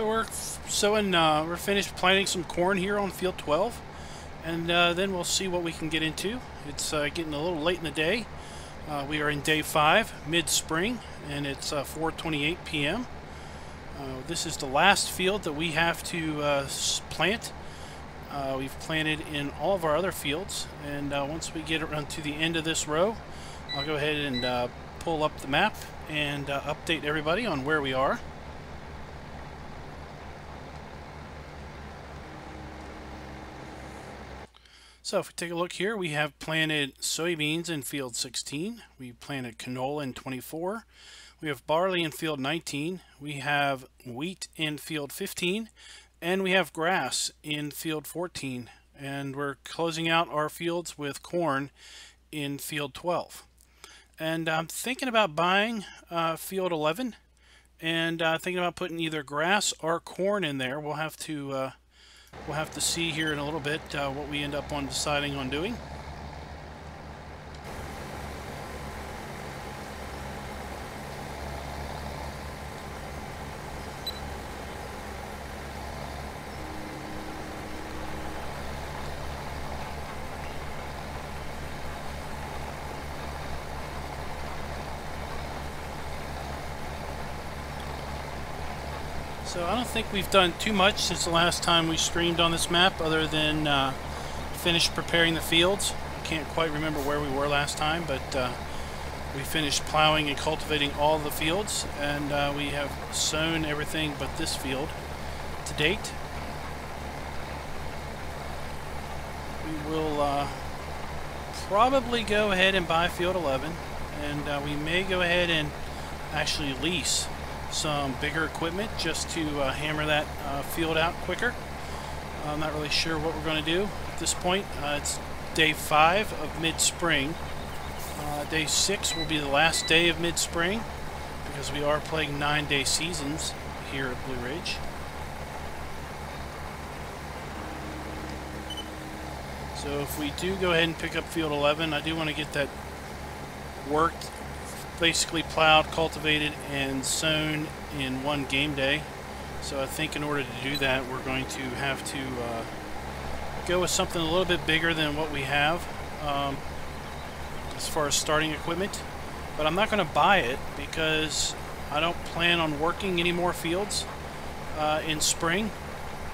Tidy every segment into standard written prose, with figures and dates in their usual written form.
So we're finished planting some corn here on field 12, and then we'll see what we can get into. It's getting a little late in the day. We are in day 5, mid-spring, and it's 4:28 p.m. This is the last field that we have to plant. We've planted in all of our other fields, and once we get around to the end of this row, I'll go ahead and pull up the map and update everybody on where we are. So if we take a look here, we have planted soybeans in field 16. We planted canola in 24. We have barley in field 19. We have wheat in field 15. And we have grass in field 14. And we're closing out our fields with corn in field 12. And I'm thinking about buying field 11 and thinking about putting either grass or corn in there. We'll have to see here in a little bit what we end up on deciding on doing. So I don't think we've done too much since the last time we streamed on this map, other than finished preparing the fields. I can't quite remember where we were last time, but we finished plowing and cultivating all the fields, and we have sown everything but this field to date. We will probably go ahead and buy field 11, and we may go ahead and actually lease some bigger equipment just to hammer that field out quicker. I'm not really sure what we're going to do at this point. It's day 5 of mid-spring. Day 6 will be the last day of mid-spring because we are playing 9-day seasons here at Blue Ridge. So if we do go ahead and pick up field 11, I do want to get that worked, basically plowed, cultivated, and sown in one game day. So I think in order to do that, we're going to have to go with something a little bit bigger than what we have as far as starting equipment. But I'm not going to buy it because I don't plan on working any more fields in spring.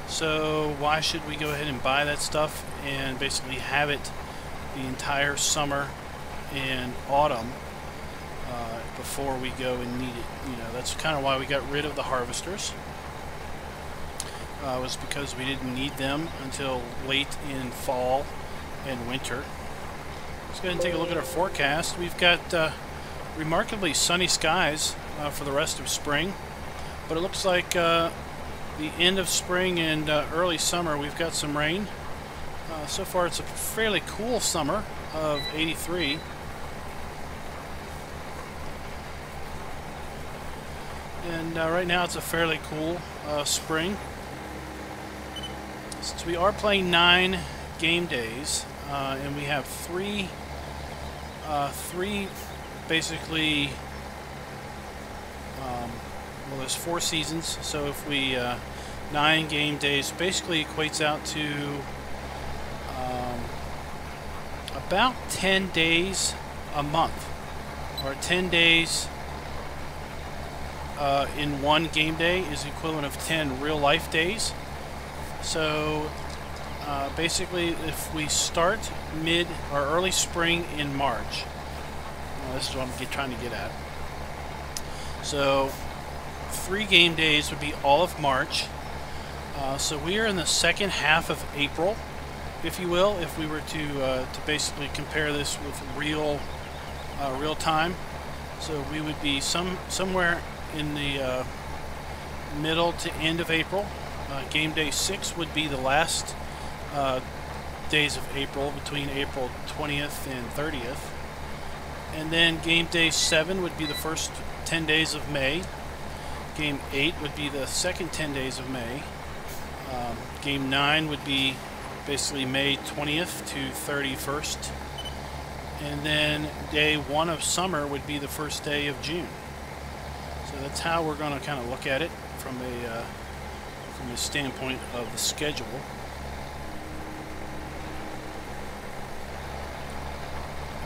So why should we go ahead and buy that stuff and basically have it the entire summer and autumn before we go and need it? You know, that's kind of why we got rid of the harvesters. Was because we didn't need them until late in fall and winter. Let's go ahead and take a look at our forecast. We've got remarkably sunny skies for the rest of spring, but it looks like the end of spring and early summer we've got some rain. So far it's a fairly cool summer of 83. And right now it's a fairly cool spring. Since we are playing 9 game days, and we have three basically, well, there's 4 seasons, so if we 9 game days basically equates out to about 10 days a month, or 10 days in one game day is the equivalent of 10 real life days. So basically, if we start mid or early spring in March, this is what I'm trying to get at. So 3 game days would be all of March. So we are in the second half of April, if you will, if we were to basically compare this with real time. So we would be somewhere in the middle to end of April. Game day 6 would be the last days of April, between April 20th and 30th. And then game day 7 would be the first 10 days of May. Game 8 would be the second 10 days of May. Game 9 would be basically May 20th to 31st. And then day 1 of summer would be the first day of June. So that's how we're going to kind of look at it from a from the standpoint of the schedule.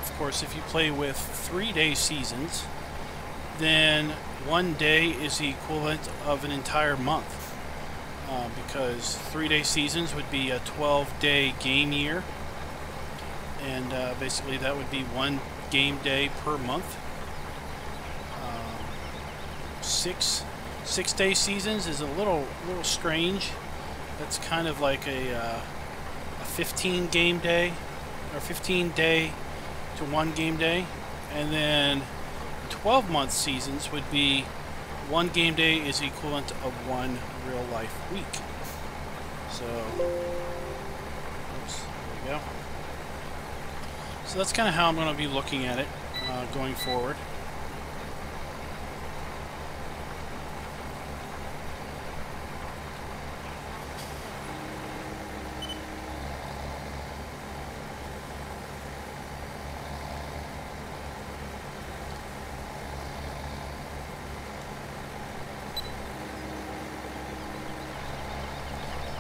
Of course, if you play with 3-day seasons, then 1 day is the equivalent of an entire month, because 3-day seasons would be a 12-day game year, and basically that would be 1 game day per month. 6-day seasons is a little strange. That's kind of like a 15 game day, or 15 day to 1 game day, and then 12-month seasons would be 1 game day is equivalent of 1 real life week. So, oops, there we go. So that's kind of how I'm going to be looking at it going forward.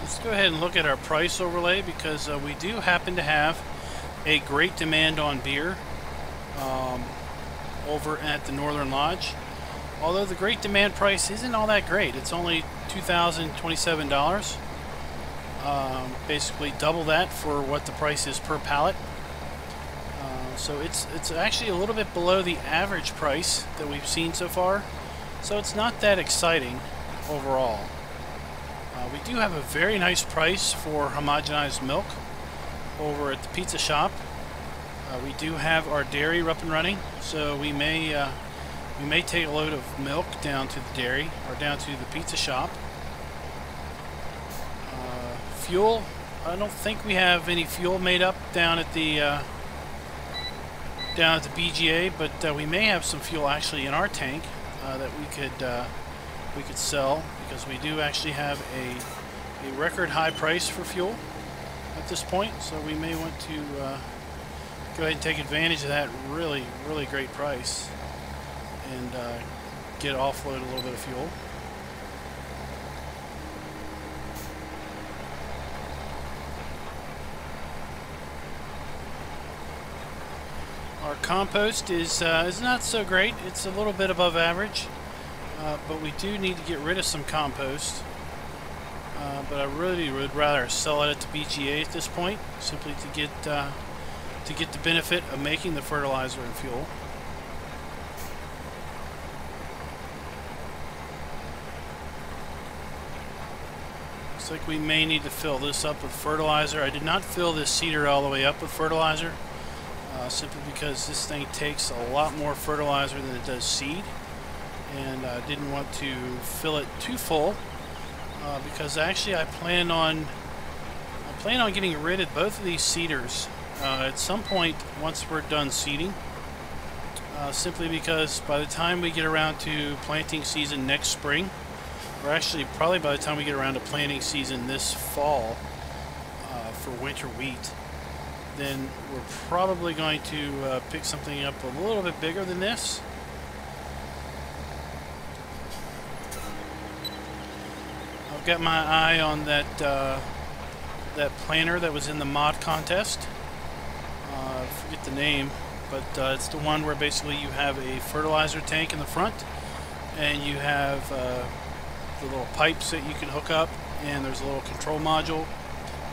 Let's go ahead and look at our price overlay, because we do happen to have a great demand on beer over at the Northern Lodge. Although the great demand price isn't all that great. It's only $2,027. Basically double that for what the price is per pallet. So it's actually a little bit below the average price that we've seen so far. So it's not that exciting overall. We do have a very nice price for homogenized milk over at the pizza shop. We do have our dairy up and running, so we may take a load of milk down to the dairy or down to the pizza shop. Fuel, I don't think we have any fuel made up down at the BGA, but we may have some fuel actually in our tank that we could sell, because we do actually have a record high price for fuel at this point, so we may want to go ahead and take advantage of that really great price and get offload a little bit of fuel. Our compost is not so great. It's a little bit above average. But we do need to get rid of some compost. But I really would rather sell it at the BGA at this point, simply to get the benefit of making the fertilizer and fuel. Looks like we may need to fill this up with fertilizer. I did not fill this seeder all the way up with fertilizer, simply because this thing takes a lot more fertilizer than it does seed. And I didn't want to fill it too full, because actually I plan on getting rid of both of these seeders at some point once we're done seeding, simply because by the time we get around to planting season next spring, or actually probably by the time we get around to planting season this fall for winter wheat, then we're probably going to pick something up a little bit bigger than this. I've got my eye on that planter that was in the mod contest. I forget the name, but it's the one where basically you have a fertilizer tank in the front, and you have the little pipes that you can hook up, and there's a little control module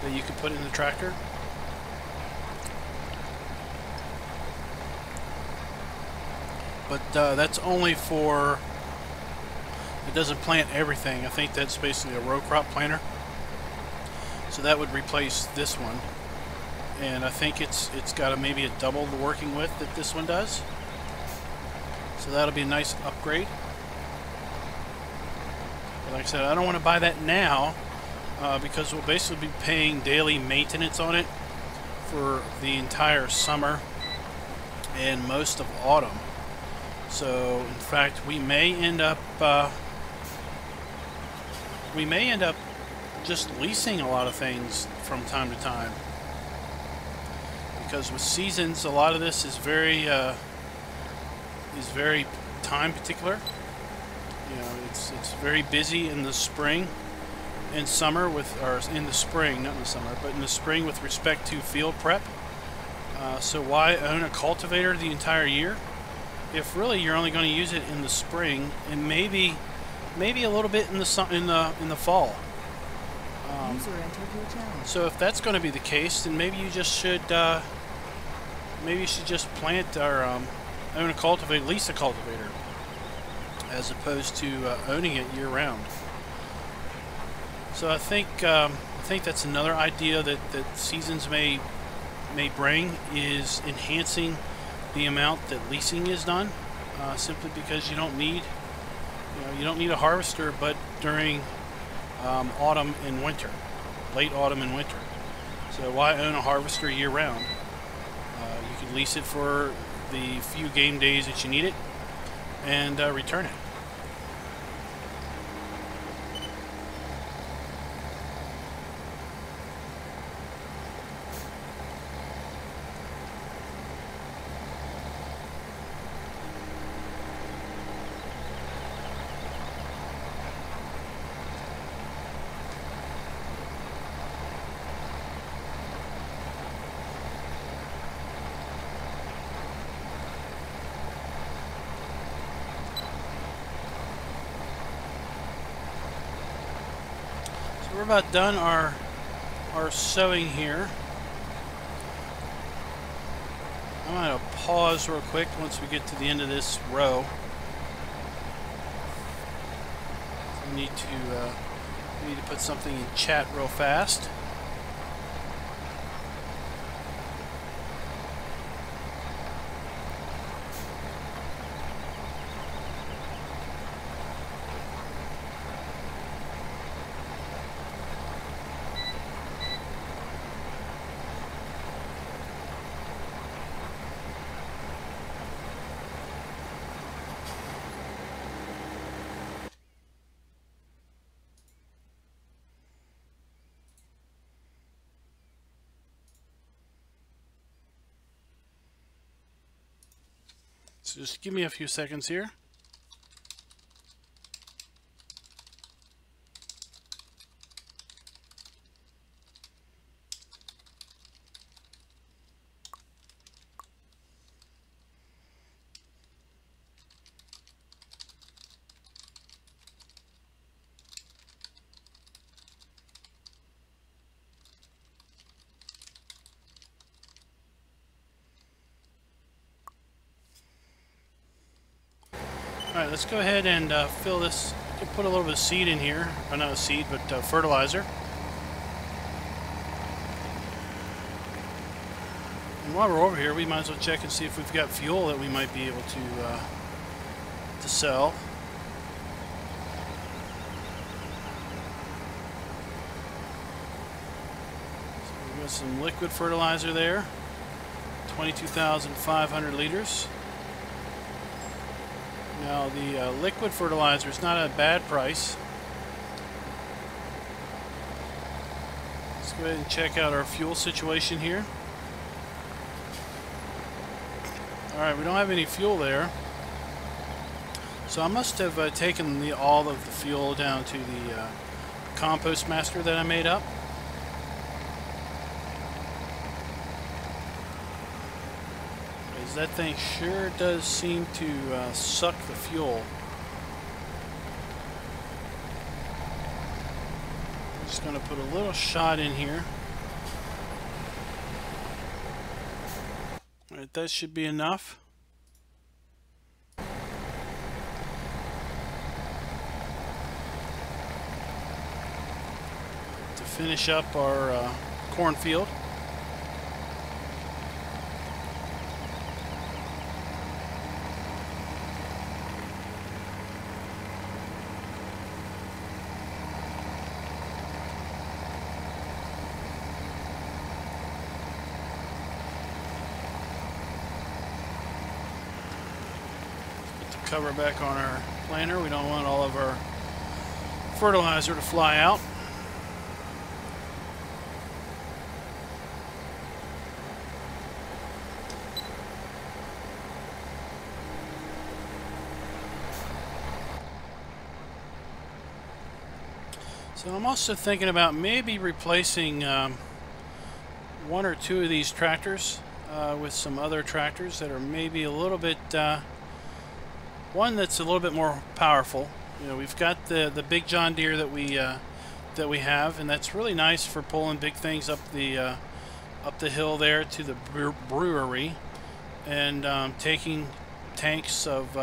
that you can put in the tractor. But that's only for... It doesn't plant everything. I think that's basically a row crop planter. So that would replace this one. And I think it's got maybe a double the working width that this one does. So that'll be a nice upgrade. But like I said, I don't want to buy that now because we'll basically be paying daily maintenance on it for the entire summer and most of autumn. So in fact, we may end up just leasing a lot of things from time to time, because with seasons, a lot of this is very time particular. You know, it's very busy in the spring in summer with, or in the spring, not in the summer, but in the spring with respect to field prep. So why own a cultivator the entire year if really you're only going to use it in the spring and maybe a little bit in the fall. So if that's going to be the case, then maybe you just should just plant or own a cultivator, lease a cultivator, as opposed to owning it year round. So I think that's another idea that seasons may bring, is enhancing the amount that leasing is done, simply because you don't need a harvester, but during autumn and winter, late autumn and winter. So why own a harvester year round? You can lease it for the few game days that you need it and return it. We're about done our sowing here. I'm going to pause real quick once we get to the end of this row. I need to put something in chat real fast. So just give me a few seconds here. Alright, let's go ahead and fill this. Put a little bit of seed in here. Or not a seed, but fertilizer. And while we're over here, we might as well check and see if we've got fuel that we might be able to sell. So we've got some liquid fertilizer there. 22,500 liters. Now the liquid fertilizer is not a bad price. Let's go ahead and check out our fuel situation here. Alright, we don't have any fuel there. So I must have taken all of the fuel down to the compost master that I made up. That thing sure does seem to suck the fuel. I'm just going to put a little shot in here. Alright, that should be enough. To finish up our cornfield. Cover back on our planter. We don't want all of our fertilizer to fly out. So I'm also thinking about maybe replacing one or two of these tractors with some other tractors that are maybe a little bit, one that's a little bit more powerful. You know, we've got the big John Deere that we have, and that's really nice for pulling big things up the hill there to the brewery, and taking tanks of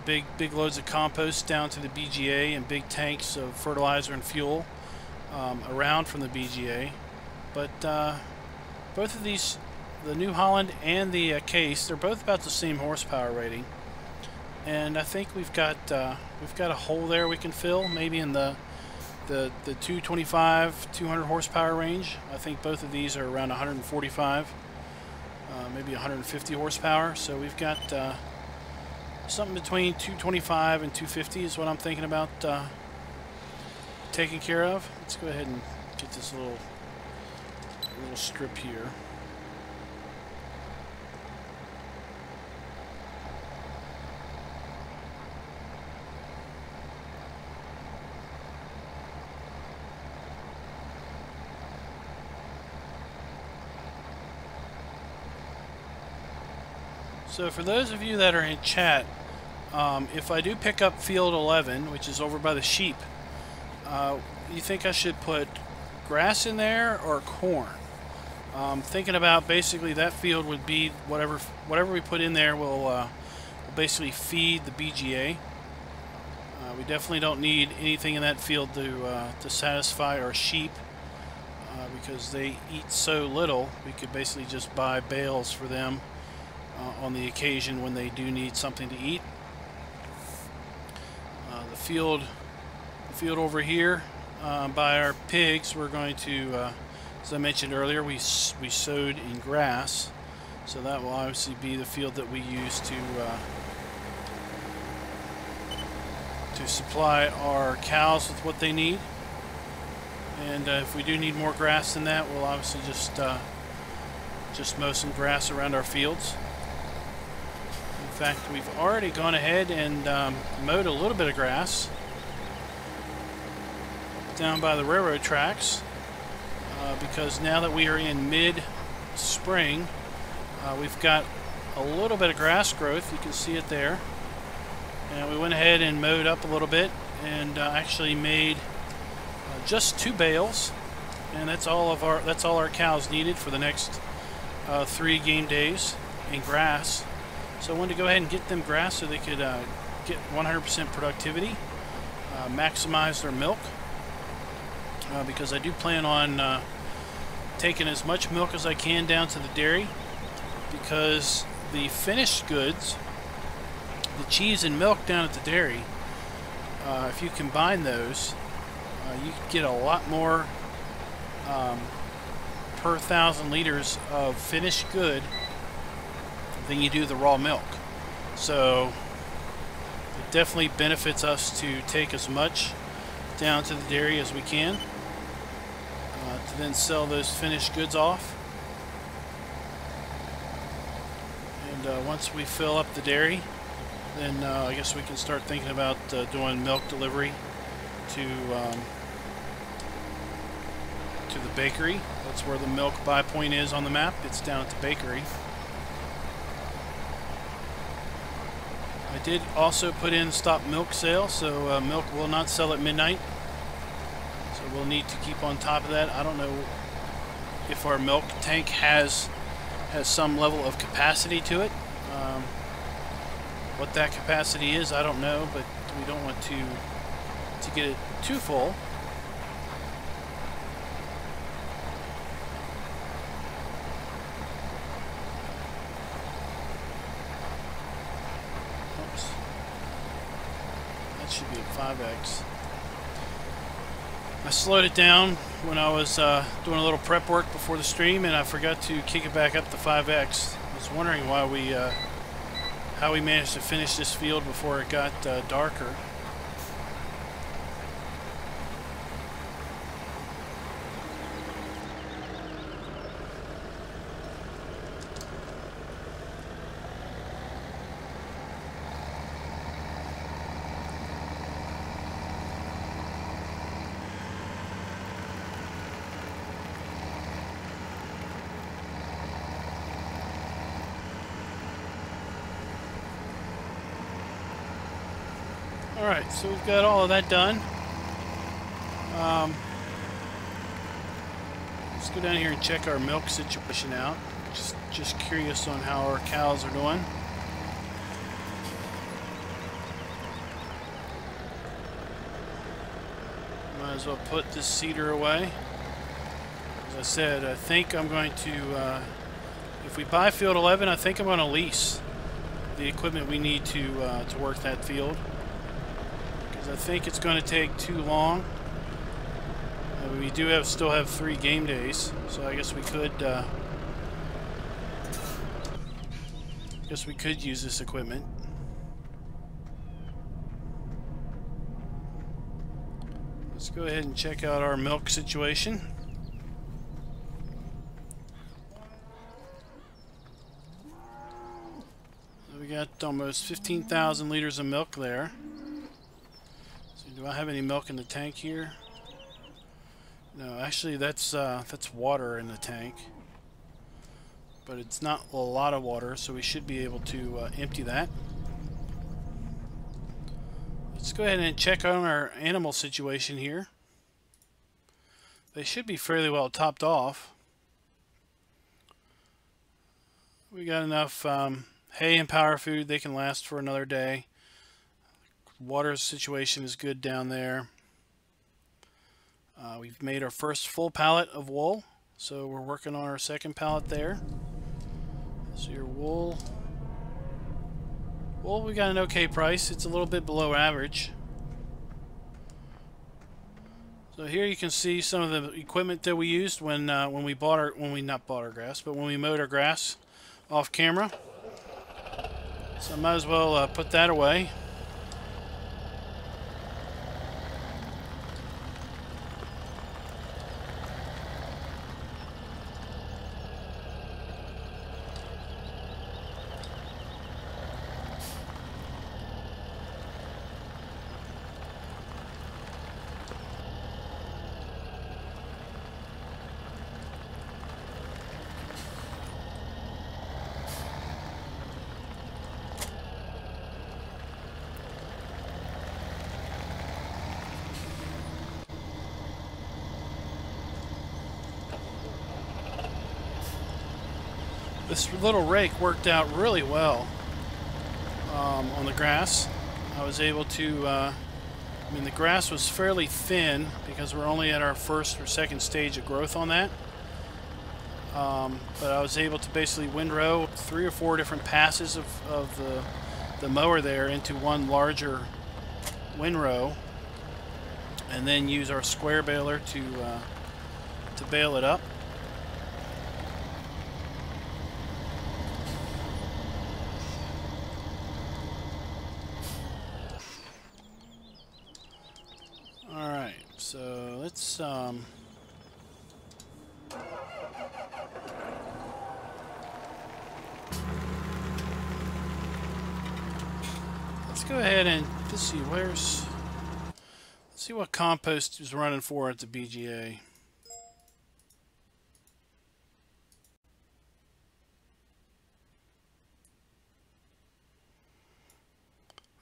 big loads of compost down to the BGA, and big tanks of fertilizer and fuel around from the BGA. But both of these, the New Holland and the Case, they're both about the same horsepower rating, and I think we've got a hole there we can fill, maybe in the 225, 200 horsepower range. I think both of these are around 145, maybe 150 horsepower. So we've got something between 225 and 250 is what I'm thinking about taking care of. Let's go ahead and get this little strip here. So for those of you that are in chat, if I do pick up field 11, which is over by the sheep, you think I should put grass in there or corn? Thinking about basically that field would be whatever we put in there will basically feed the BGA. We definitely don't need anything in that field to satisfy our sheep because they eat so little. We could basically just buy bales for them on the occasion when they do need something to eat. The field over here by our pigs, we're going to, as I mentioned earlier, we sowed in grass, so that will obviously be the field that we use to supply our cows with what they need. And if we do need more grass than that, we'll obviously just mow some grass around our fields. In fact, we've already gone ahead and mowed a little bit of grass down by the railroad tracks because now that we are in mid-spring, we've got a little bit of grass growth. You can see it there. And we went ahead and mowed up a little bit and actually made just 2 bales, and that's all our cows needed for the next 3 game days in grass. So I wanted to go ahead and get them grass so they could get 100% productivity, maximize their milk, because I do plan on taking as much milk as I can down to the dairy, because the finished goods, the cheese and milk down at the dairy, if you combine those, you can get a lot more per 1,000 liters of finished good than you do the raw milk. So it definitely benefits us to take as much down to the dairy as we can to then sell those finished goods off. And once we fill up the dairy, then I guess we can start thinking about doing milk delivery to the bakery. That's where the milk buy point is on the map. It's down at the bakery. I did also put in stop milk sale, so milk will not sell at midnight. So we'll need to keep on top of that. I don't know if our milk tank has some level of capacity to it. What that capacity is, I don't know, but we don't want to get it too full. Oops. That should be at 5x. I slowed it down when I was doing a little prep work before the stream, and I forgot to kick it back up to 5x. I was wondering why how we managed to finish this field before it got darker. Alright, so we've got all of that done. Let's go down here and check our milk situation out. Just curious on how our cows are doing. Might as well put this seeder away. As I said, I think I'm going to, if we buy field 11, I think I'm going to lease the equipment we need to work that field. Because I think it's going to take too long. We do still have 3 game days, so I guess we could use this equipment. Let's go ahead and check out our milk situation. So we got almost 15,000 liters of milk there. So do I have any milk in the tank here? No, actually that's water in the tank, but it's not a lot of water, so we should be able to empty that. Let's go ahead and check on our animal situation here. They should be fairly well topped off. We got enough hay and power food. They can last for another day. Water situation is good down there. We've made our first full pallet of wool, so we're working on our second pallet there. So your wool, we got an okay price. It's a little bit below average. So here you can see some of the equipment that we used when we not bought our grass, but when we mowed our grass off camera. So I might as well put that away. This little rake worked out really well on the grass. I was able to, I mean, the grass was fairly thin because we're only at our first or second stage of growth on that. But I was able to basically windrow 3 or 4 different passes of the mower there into one larger windrow, and then use our square baler to bale it up. So let's go ahead and let's see let's see what compost is running for at the BGA.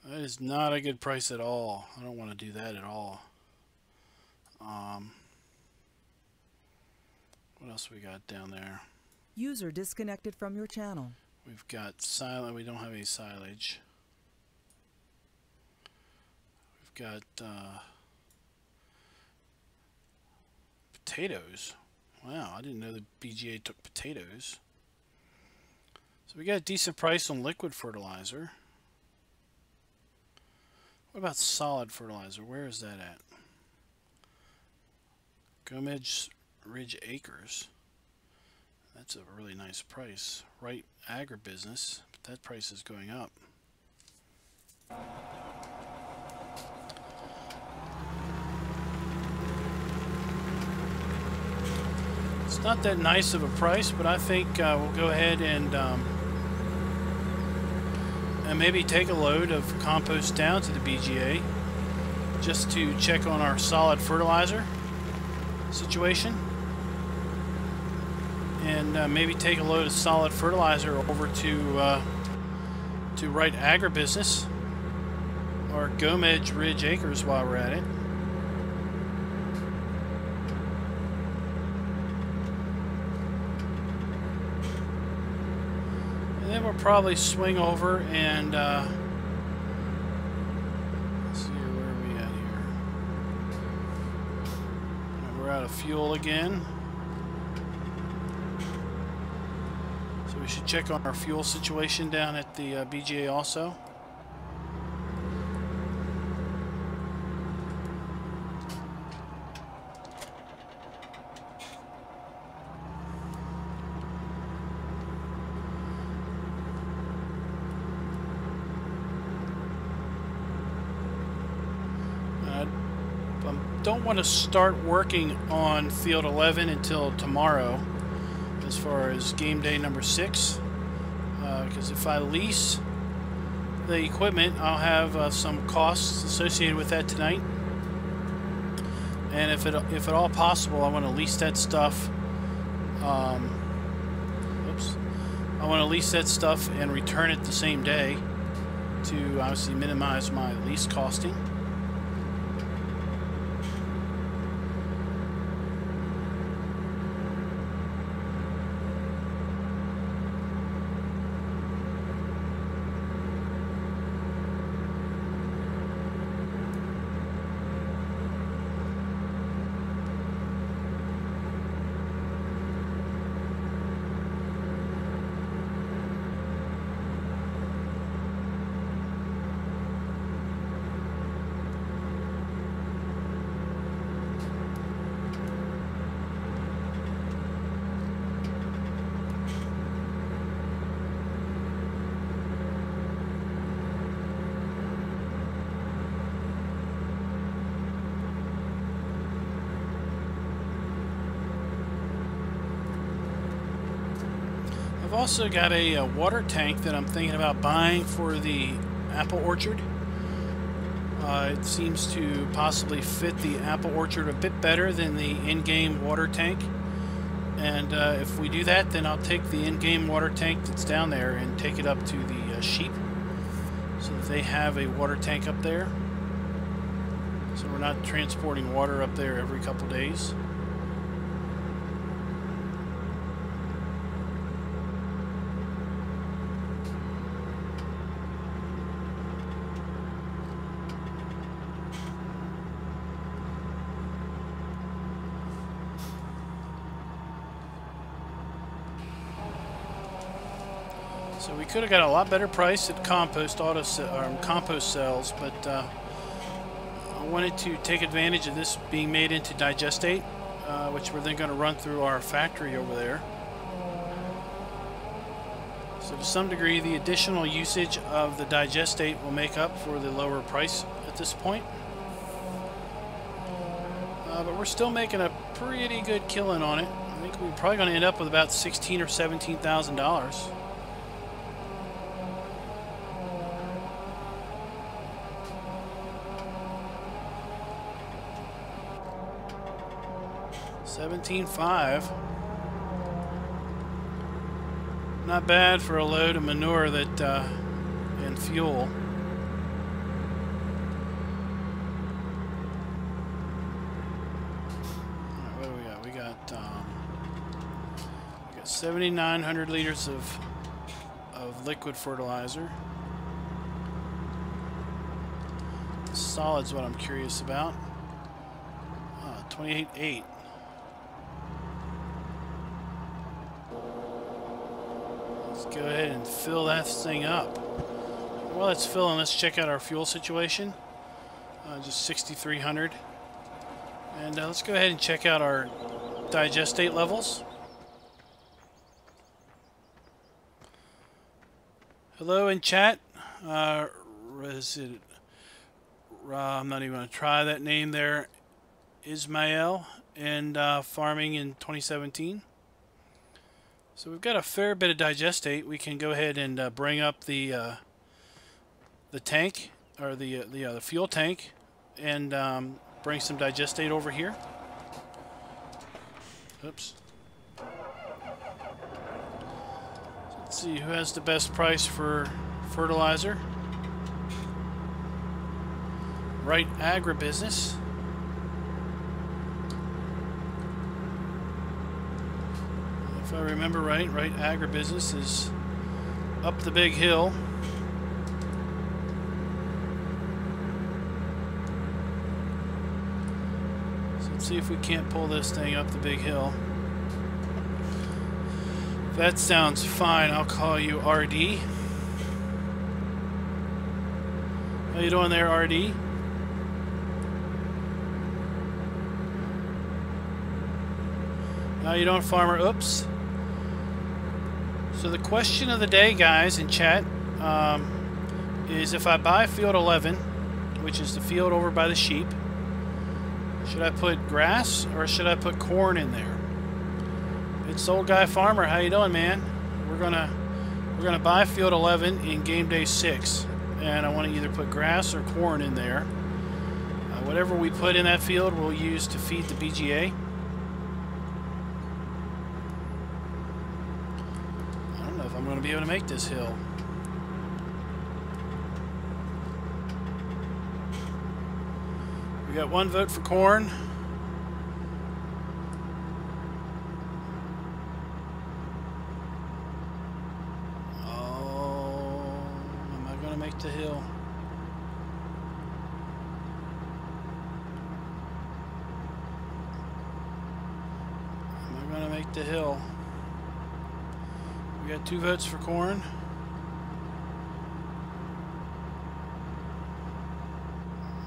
That is not a good price at all. I don't want to do that at all. What else we got down there? User disconnected from your channel. We've got silage. We don't have any silage. We've got potatoes. Wow, I didn't know the BGA took potatoes. So we got a decent price on liquid fertilizer. What about solid fertilizer? Where is that at? Gomez Ridge Acres. That's a really nice price. Right agribusiness, but that price is going up. It's not that nice of a price, but I think we'll go ahead and maybe take a load of compost down to the BGA just to check on our solid fertilizer situation, and maybe take a load of solid fertilizer over to Right Agribusiness our Gomez Ridge acres while we're at it. And then we'll probably swing over and let's see here, where are we at here? We're out of fuel again. So we should check on our fuel situation down at the BGA also. Don't want to start working on field 11 until tomorrow as far as game day number 6, because if I lease the equipment, I'll have some costs associated with that tonight, and if at all possible, I want to lease that stuff I want to lease that stuff and return it the same day to obviously minimize my lease costing. I've also got a water tank that I'm thinking about buying for the apple orchard. It seems to possibly fit the apple orchard a bit better than the in-game water tank. And if we do that, then I'll take the in-game water tank that's down there and take it up to the sheep so that they have a water tank up there. So we're not transporting water up there every couple days. So we could have got a lot better price at compost sales, but I wanted to take advantage of this being made into digestate, which we're then going to run through our factory over there. So to some degree, the additional usage of the digestate will make up for the lower price at this point. But we're still making a pretty good killing on it. I think we're probably going to end up with about $16,000 or $17,000. $17,500. Not bad for a load of manure that and fuel. All right, what do we got? We got 7,900 liters of liquid fertilizer. Solid's what I'm curious about. 28.8. Go ahead and fill that thing up. While it's filling, let's check out our fuel situation. Just 6,300. And let's go ahead and check out our digestate levels. Hello in chat. I'm not even going to try that name there. Ismael, and farming in 2017. So we've got a fair bit of digestate. We can go ahead and bring up the tank, or the fuel tank, and bring some digestate over here. Oops. Let's see who has the best price for fertilizer. Right Agribusiness. If I remember right, Right Agribusiness is up the big hill. So let's see if we can't pull this thing up the big hill. If that sounds fine, I'll call you RD. How you doing there, RD? How you doing, Farmer Oops? So the question of the day, guys, in chat, is if I buy field 11, which is the field over by the sheep, should I put grass or should I put corn in there? It's Old Guy Farmer. How you doing, man? We're gonna buy field 11 in game day 6, and I want to either put grass or corn in there. Whatever we put in that field, we'll use to feed the BGA. I'm going to be able to make this hill. We got 1 vote for corn. Oh, am I going to make the hill? Am I going to make the hill? We got 2 votes for corn.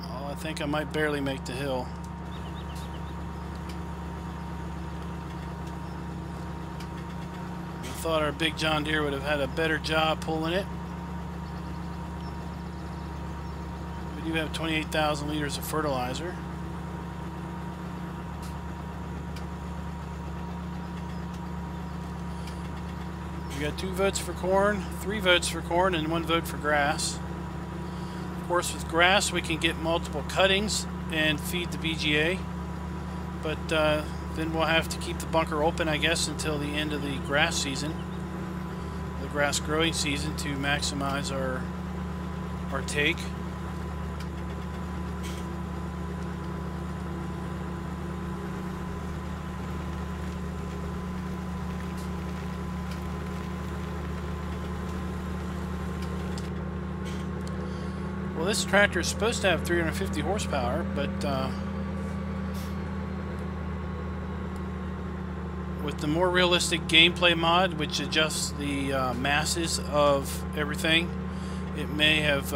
Oh, I think I might barely make the hill. I thought our big John Deere would have had a better job pulling it. We do have 28,000 liters of fertilizer. We got 2 votes for corn, 3 votes for corn, and 1 vote for grass. Of course, with grass, we can get multiple cuttings and feed the BGA. But then we'll have to keep the bunker open, I guess, until the end of the grass season, the grass growing season, to maximize our take. Well, this tractor is supposed to have 350 horsepower, but with the more realistic gameplay mod, which adjusts the masses of everything, it may have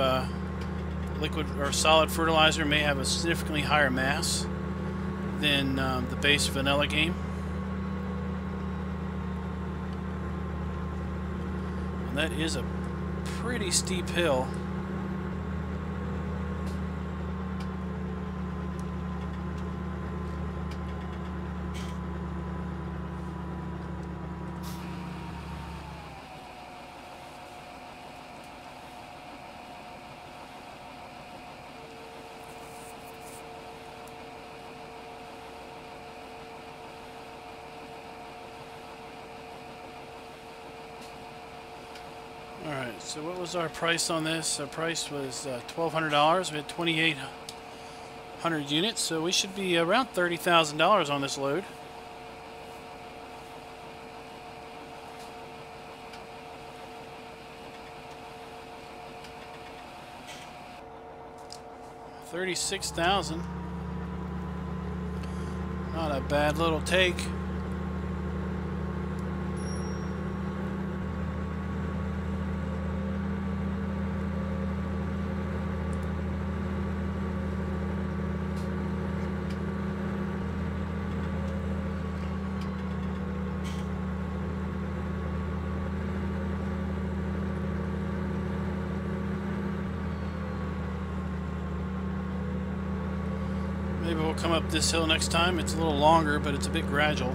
liquid or solid fertilizer may have a significantly higher mass than the base vanilla game. And that is a pretty steep hill. Alright, so what was our price on this? Our price was $1,200. We had 2,800 units, so we should be around $30,000 on this load. $36,000. Not a bad little take. Maybe we'll come up this hill next time. It's a little longer, but it's a bit gradual.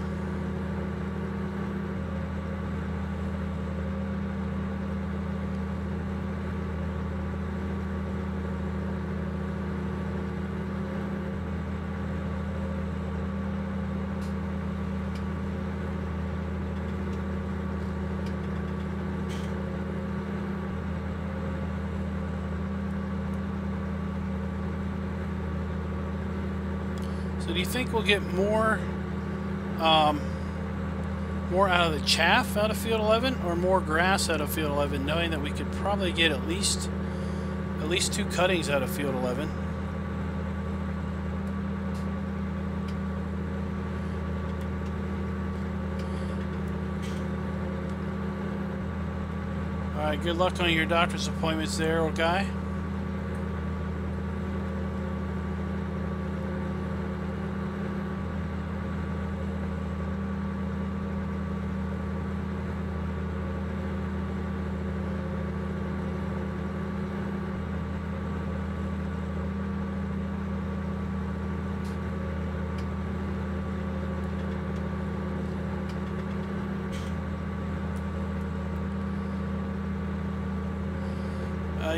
So do you think we'll get more more out of the chaff out of field 11, or more grass out of field 11, knowing that we could probably get at least 2 cuttings out of field 11? Alright, good luck on your doctor's appointments there, old guy.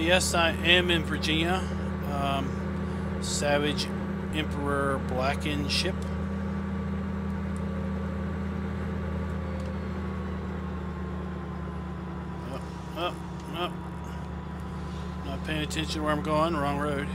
Yes, I am in Virginia. Savage Emperor Blackened ship. Oh, no. Not paying attention to where I'm going. Wrong road.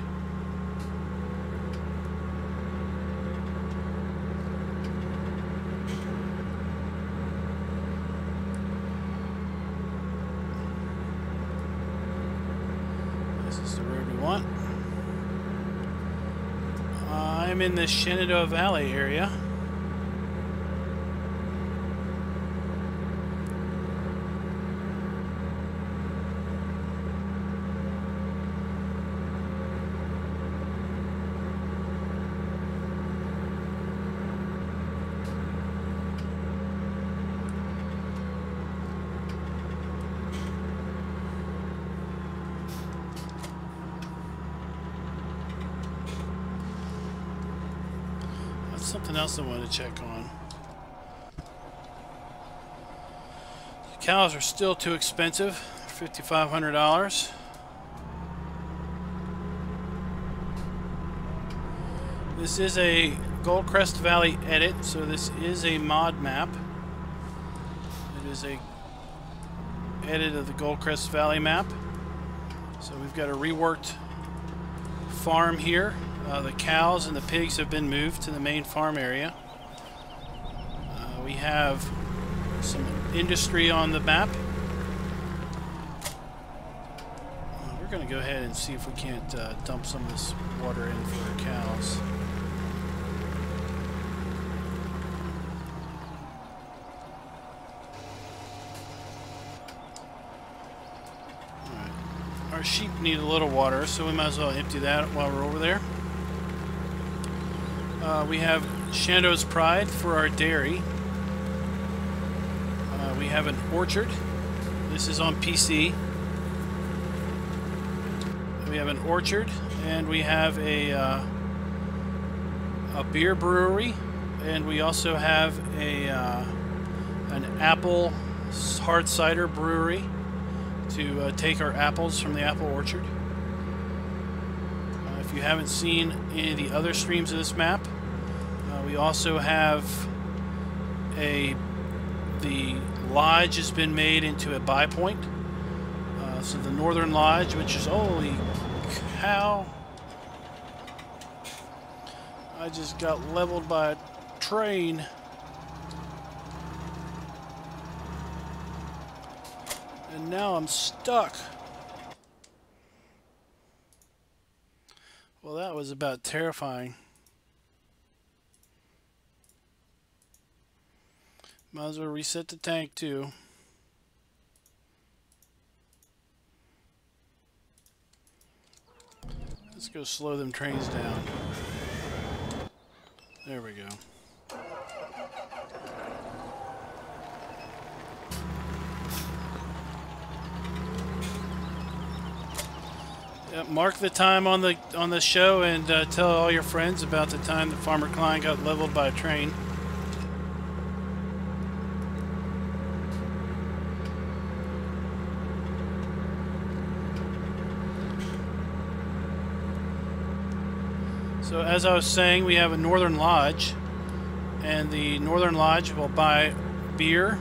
I'm in the Shenandoah Valley area. Something else I want to check on. The cows are still too expensive, $5,500. This is a Goldcrest Valley edit, so this is a mod map. It is a edit of the Goldcrest Valley map. So we've got a reworked farm here. The cows and the pigs have been moved to the main farm area. We have some industry on the map. We're going to go ahead and see if we can't dump some of this water in for the cows. Alright. Our sheep need a little water, so we might as well empty that while we're over there. We have Shenandoah's Pride for our dairy. We have an orchard. This is on PC. We have an orchard, and we have a beer brewery, and we also have an apple hard cider brewery to take our apples from the apple orchard. If you haven't seen any of the other streams of this map, we also have the lodge has been made into a buy point. So the Northern Lodge, which is, holy cow, I just got leveled by a train. And now I'm stuck. Well, that was about terrifying. Might as well reset the tank too. Let's go slow them trains down. There we go. Yep, mark the time on the show and tell all your friends about the time that Farmer Klein got leveled by a train. So as I was saying, we have a Northern Lodge, and the Northern Lodge will buy beer,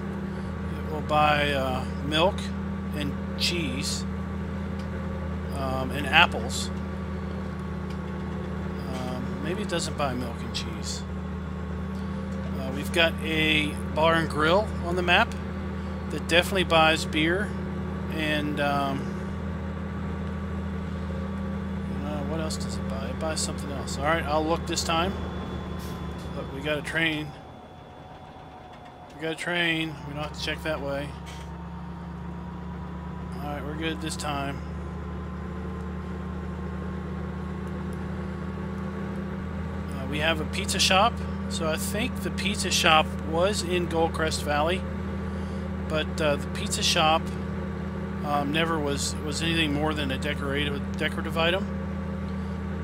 it will buy milk and cheese, and apples. maybe it doesn't buy milk and cheese. We've got a bar and grill on the map that definitely buys beer and what else does it buy? It buys something else. Alright, I'll look this time. Look, we got a train. We got a train. We don't have to check that way. Alright, we're good this time. We have a pizza shop. So I think the pizza shop was in Goldcrest Valley. But the pizza shop never was anything more than a decorative item.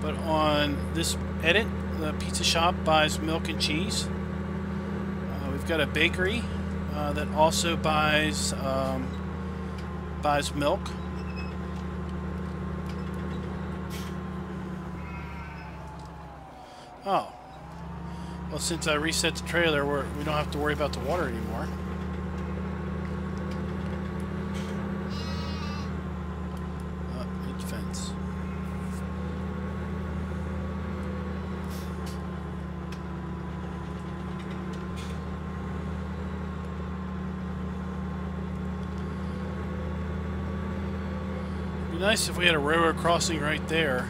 But on this edit, the pizza shop buys milk and cheese. We've got a bakery that also buys milk. Oh, well, since I reset the trailer, we don't have to worry about the water anymore. It's fence. It'd be nice if we had a railroad crossing right there.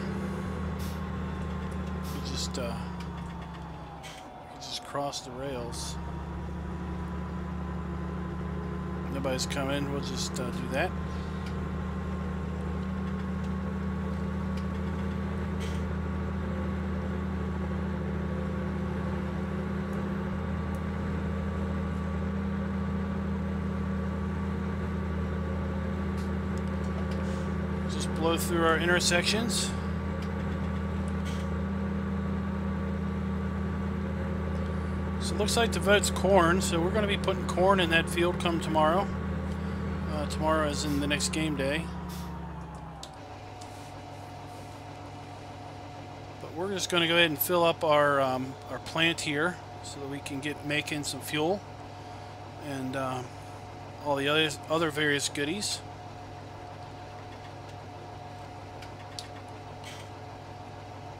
We just cross the rails. Nobody's coming. We'll just do that. Just blow through our intersections. So it looks like the vote's corn, so we're going to be putting corn in that field come tomorrow. Tomorrow is in the next game day. But we're just going to go ahead and fill up our plant here so that we can get making some fuel and all the other various goodies.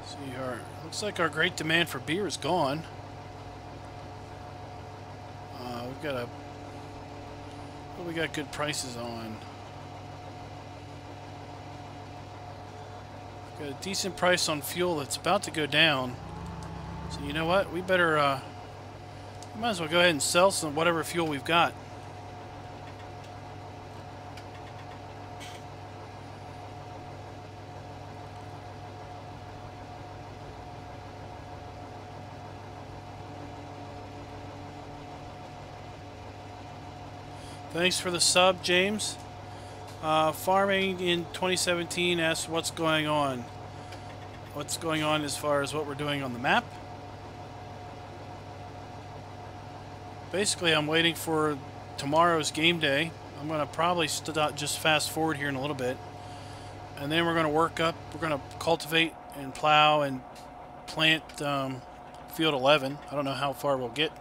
See, looks like our great demand for beer is gone. We got good prices on. We've got a decent price on fuel that's about to go down. So you know what? We better we might as well go ahead and sell some whatever fuel we've got. Thanks for the sub, James. Farming in 2017 asks what's going on. What's going on as far as what we're doing on the map? Basically, I'm waiting for tomorrow's game day. I'm going to probably just fast forward here in a little bit. And then we're going to work up. We're going to cultivate and plow and plant field 11. I don't know how far we'll get,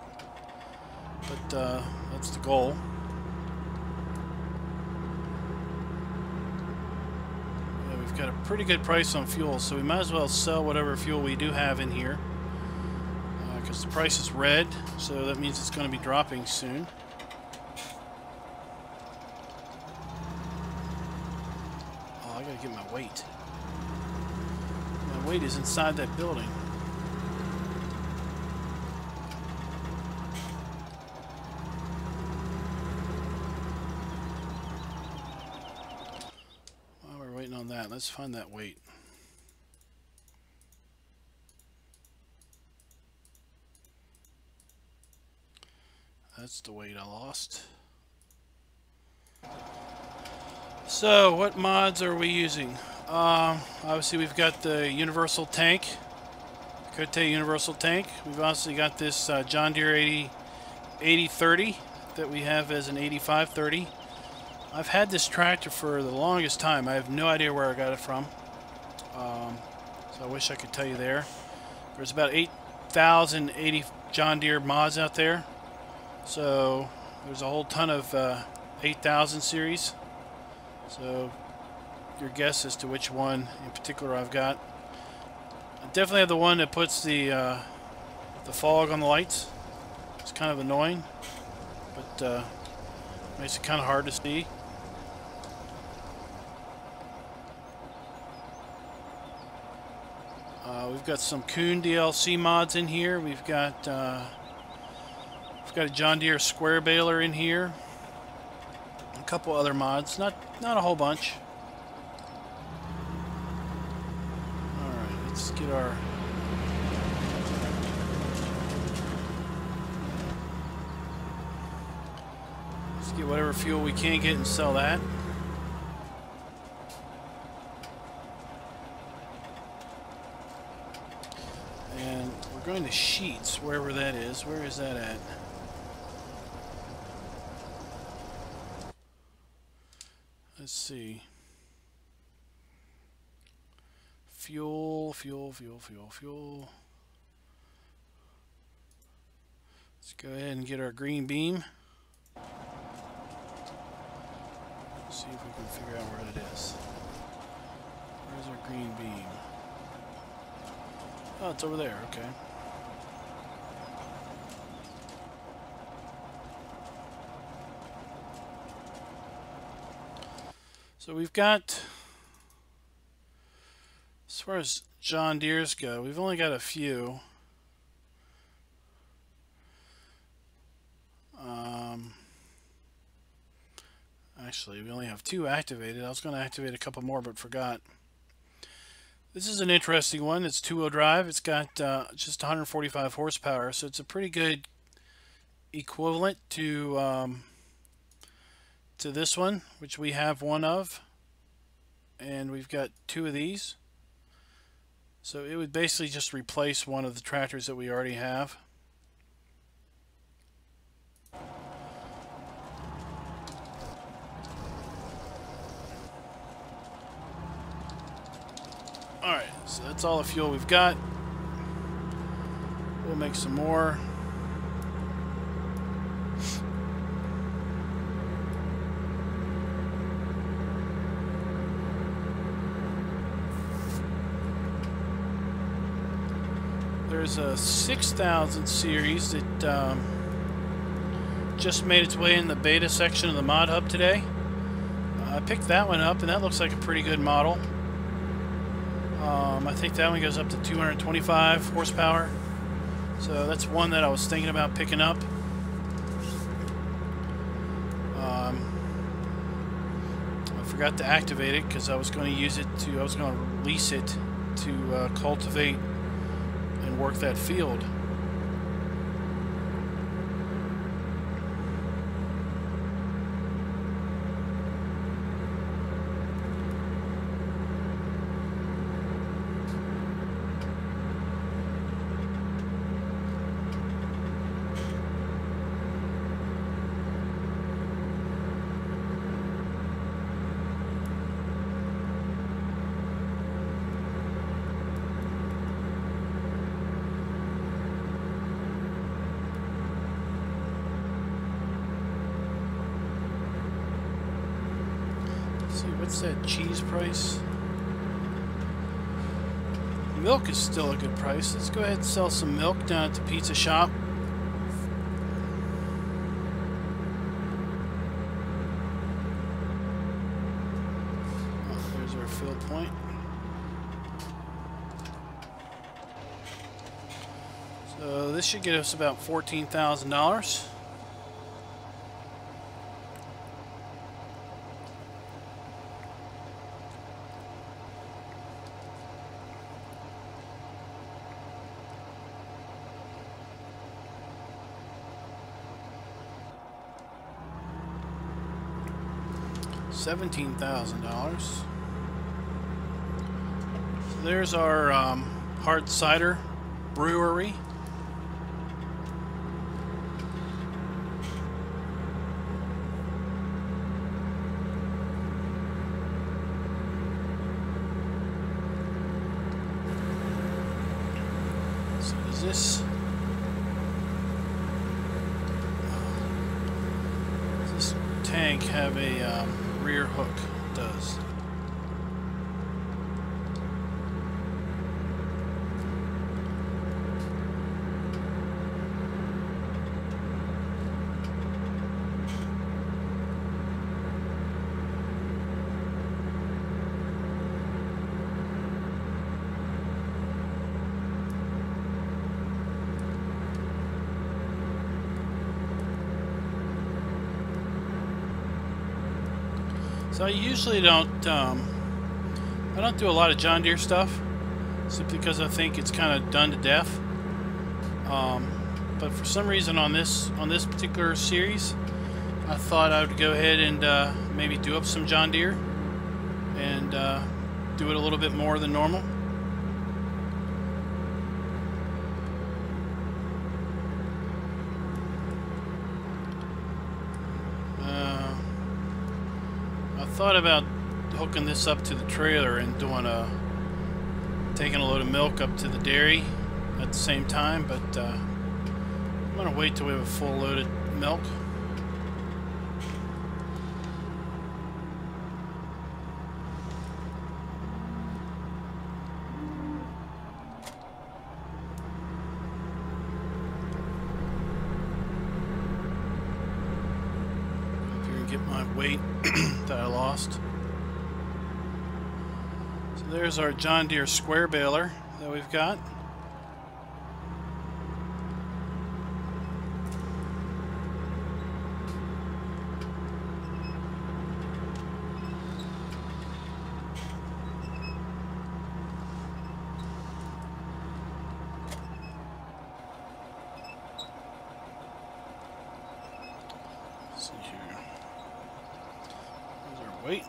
but that's the goal. Got a pretty good price on fuel, so we might as well sell whatever fuel we do have in here because the price is red, so that means it's going to be dropping soon. Oh, I gotta get my weight. My weight is inside that building. On that, let's find that weight. That's the weight I lost. So what mods are we using? Obviously we've got the universal tank, Cote universal tank. We've also got this John Deere 8030 that we have as an 8530. I've had this tractor for the longest time. I have no idea where I got it from. So I wish I could tell you there. There's about 8,080 John Deere mods out there. So there's a whole ton of 8000 series. So your guess as to which one in particular I've got. I definitely have the one that puts the fog on the lights. It's kind of annoying, but makes it kind of hard to see. We've got some Kuhn DLC mods in here. We've got a John Deere square baler in here. A couple other mods, not a whole bunch. All right, let's get our. Let's get whatever fuel we can get and sell that. And we're going to Sheets, wherever that is. Where is that at? Let's see. Fuel. Let's go ahead and get our green beam. See if we can figure out where it is. Where's our green beam? Oh, it's over there. Okay. So we've got, as far as John Deere's go, we've only got a few. Actually, we only have 2 activated. I was going to activate a couple more, but forgot. This is an interesting one. It's 2-wheel drive. It's got just 145 horsepower, so it's a pretty good equivalent to this one, which we have one of, and we've got 2 of these. So it would basically just replace one of the tractors that we already have. Alright, so that's all the fuel we've got. We'll make some more. There's a 6000 series that just made its way in the beta section of the mod hub today. I picked that one up, and that looks like a pretty good model. I think that one goes up to 225 horsepower. So that's one that I was thinking about picking up. I forgot to activate it because I was going to use it to, I was going to release it to cultivate and work that field. What's that cheese price? Milk is still a good price. Let's go ahead and sell some milk down at the pizza shop. Oh, there's our fill point. So this should get us about $14,000. $17,000. So there's our hard cider brewery. So does this tank have a rear hook? It does. So I usually don't do a lot of John Deere stuff, simply because I think it's kind of done to death. But for some reason on this particular series, I thought I would go ahead and maybe do up some John Deere and do it a little bit more than normal. I thought about hooking this up to the trailer and taking a load of milk up to the dairy at the same time, but I'm going to wait till we have a full load of milk. Up here and get my weight that I lost. So there's our John Deere square baler that we've got. See here. There's our weight.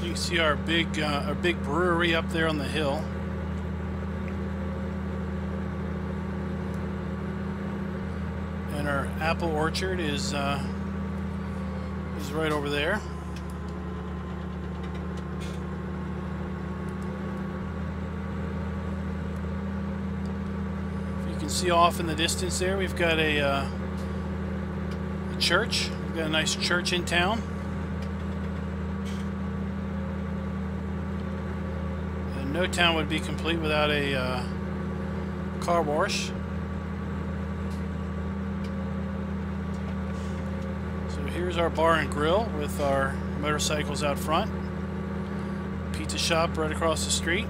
You can see our big brewery up there on the hill. And our apple orchard is right over there. You can see off in the distance there, we've got a church. We've got a nice church in town. No town would be complete without a car wash. So here's our bar and grill with our motorcycles out front. Pizza shop right across the street.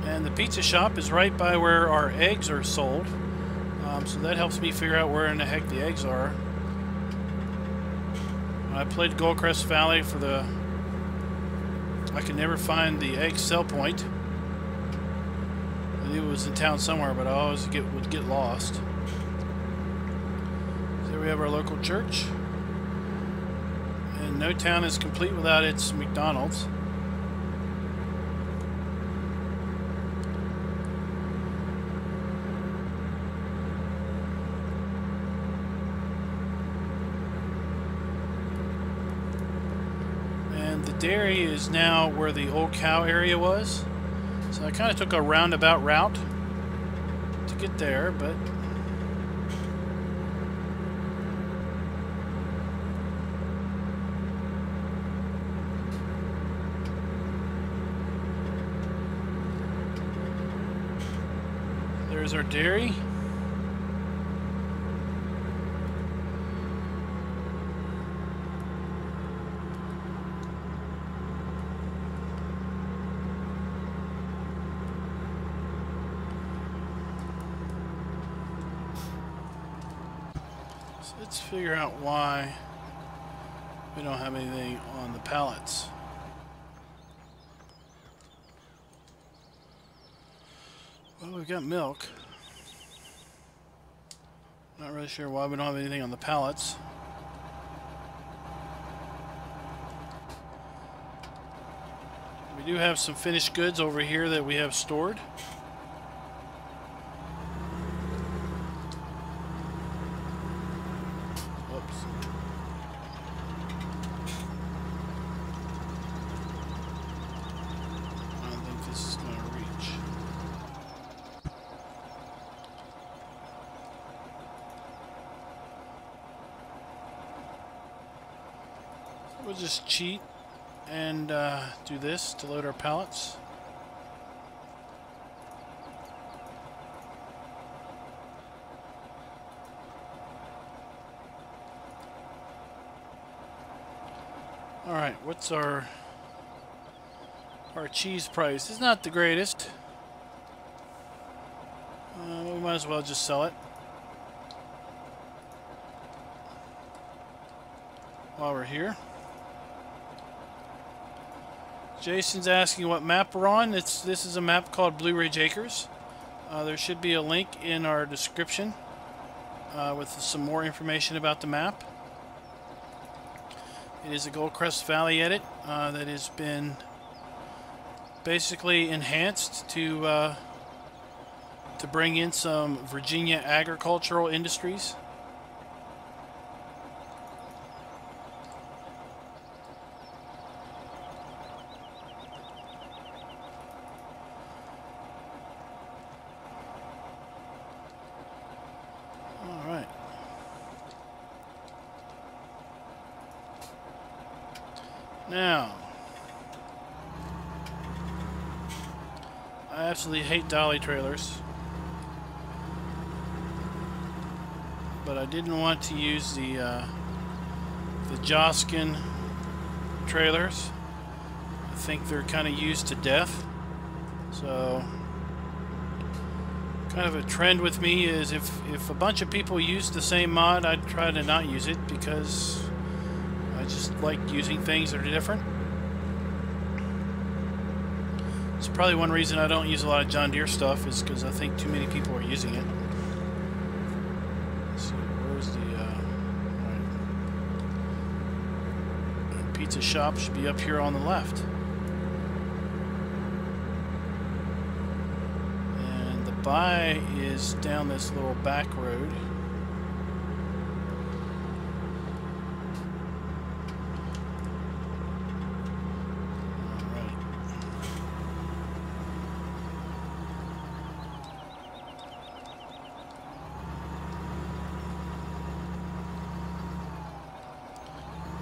And the pizza shop is right by where our eggs are sold. So that helps me figure out where in the heck the eggs are. When I played Goldcrest Valley I could never find the egg sell point. I knew it was in town somewhere, but I always would get lost. So there we have our local church. And no town is complete without its McDonald's. Dairy is now where the old cow area was, so I kind of took a roundabout route to get there, but there's our dairy. Let's figure out why we don't have anything on the pallets. Well, we've got milk. Not really sure why we don't have anything on the pallets. We do have some finished goods over here that we have stored. we'll just cheat and do this to load our pallets. Alright, what's our cheese price? It's not the greatest. We might as well just sell it while we're here. Jason's asking what map we're on. This is a map called Blue Ridge Acres. There should be a link in our description with some more information about the map. It is a Goldcrest Valley edit that has been basically enhanced to bring in some Virginia agricultural industries. All right. Now, I absolutely hate dolly trailers, but I didn't want to use the Joskin trailers. I think they're kind of used to death. So, kind of a trend with me is if a bunch of people use the same mod, I'd try to not use it because I just like using things that are different. It's probably one reason I don't use a lot of John Deere stuff is because I think too many people are using it. Let's see, where's the right. Pizza shop should be up here on the left. And the buy is down this little back road.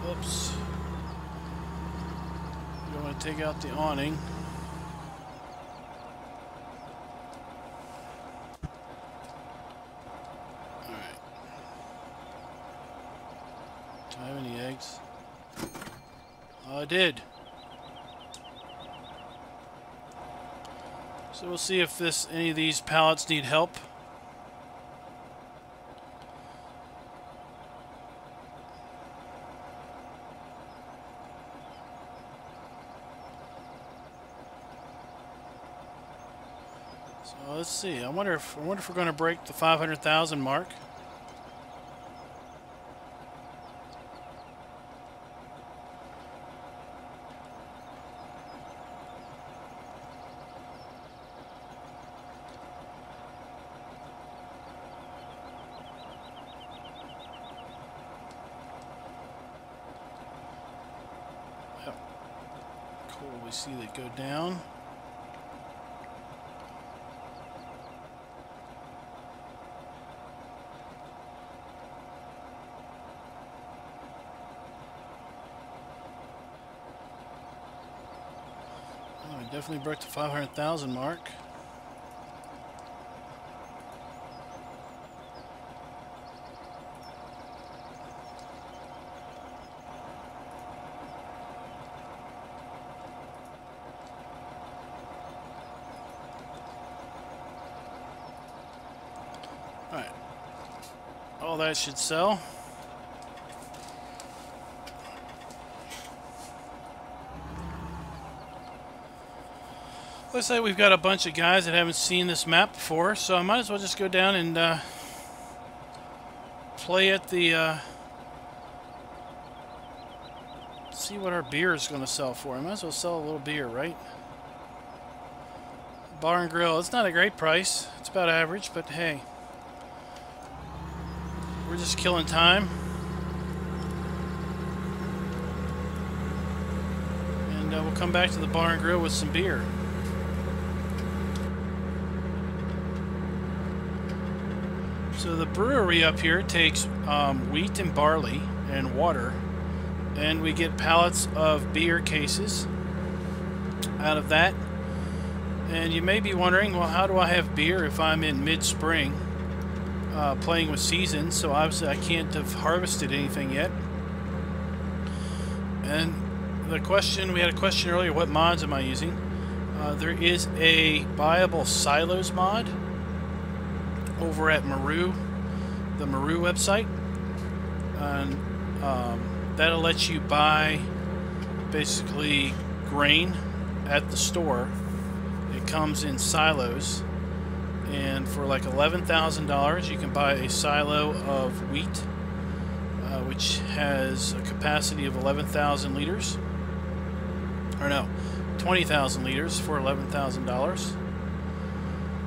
Oops. You don't want to take out the awning. Alright. Do I have any eggs? Oh, I did. So we'll see if any of these pallets need help. So let's see. I wonder if we're going to break the 500,000 mark. Yep. Cool. We see that go down. Definitely broke the 500,000 mark. All right. All that should sell. Looks like we've got a bunch of guys that haven't seen this map before, so I might as well just go down and play at the see what our beer is going to sell for. I might as well sell a little beer, right? Bar and grill. It's not a great price. It's about average, but hey, we're just killing time. And we'll come back to the bar and grill with some beer. So the brewery up here takes wheat and barley and water and we get pallets of beer cases out of that. And you may be wondering, well, how do I have beer if I'm in mid-spring playing with seasons? So obviously I can't have harvested anything yet. And the question, we had a question earlier, what mods am I using? There is a buyable silos mod over at Maru, the Maru website, and that'll let you buy basically grain at the store. It comes in silos, and for like $11,000 you can buy a silo of wheat, which has a capacity of 11,000 liters, or no, 20,000 liters for $11,000.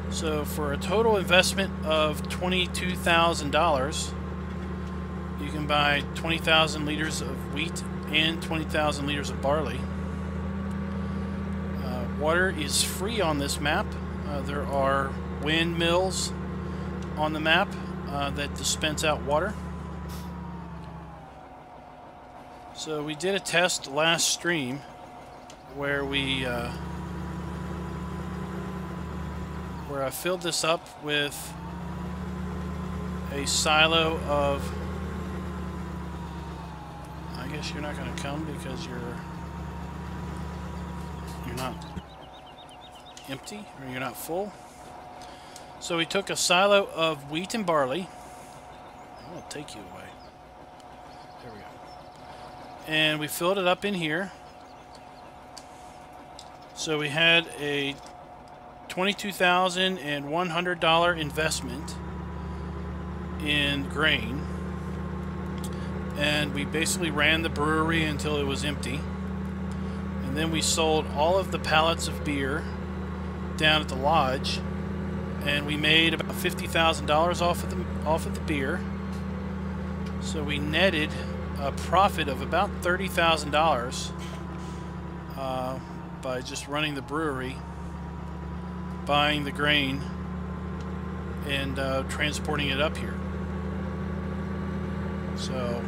So for a total investment of $22,000, you can buy 20,000 liters of wheat and 20,000 liters of barley. Water is free on this map. There are windmills on the map that dispense out water. So we did a test last stream where I filled this up with a silo of, I guess you're not going to come because you're not empty, or you're not full. So we took a silo of wheat and barley. I'll take you away. There we go. And we filled it up in here. So we had a $22,100 investment in grain, and we basically ran the brewery until it was empty, and then we sold all of the pallets of beer down at the lodge, and we made about $50,000 off of the beer. So we netted a profit of about $30,000 by just running the brewery, buying the grain, and transporting it up here. So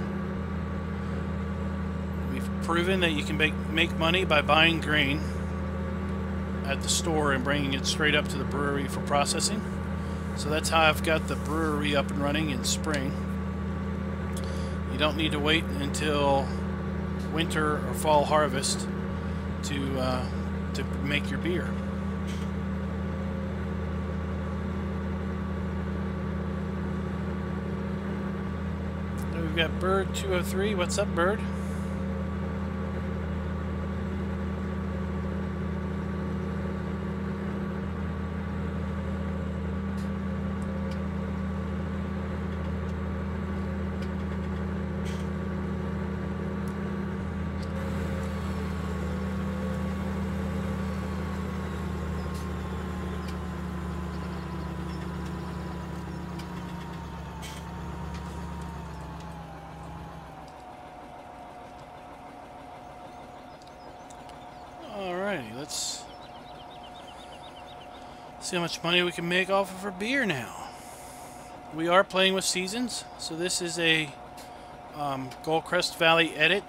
we've proven that you can make money by buying grain at the store and bringing it straight up to the brewery for processing. So that's how I've got the brewery up and running in spring. You don't need to wait until winter or fall harvest to make your beer. We've got Bird 203. What's up, Bird? Let's see how much money we can make off of our beer now. We are playing with seasons, so this is a Goldcrest Valley edit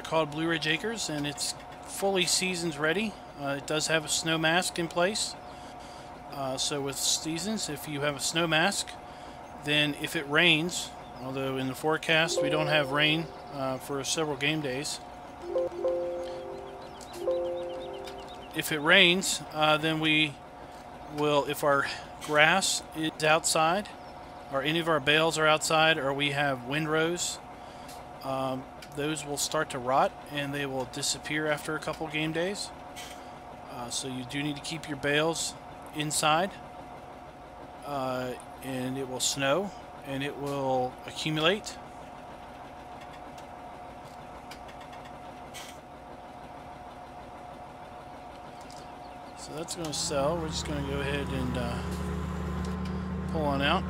called Blue Ridge Acres, and it's fully seasons ready. It does have a snow mask in place. So with seasons, if you have a snow mask, then if it rains, although in the forecast we don't have rain for several game days, if it rains, then we will, if our grass is outside, or any of our bales are outside, or we have windrows, those will start to rot and they will disappear after a couple game days. So you do need to keep your bales inside, and it will snow and it will accumulate. So that's going to sell. We're just going to go ahead and pull on out.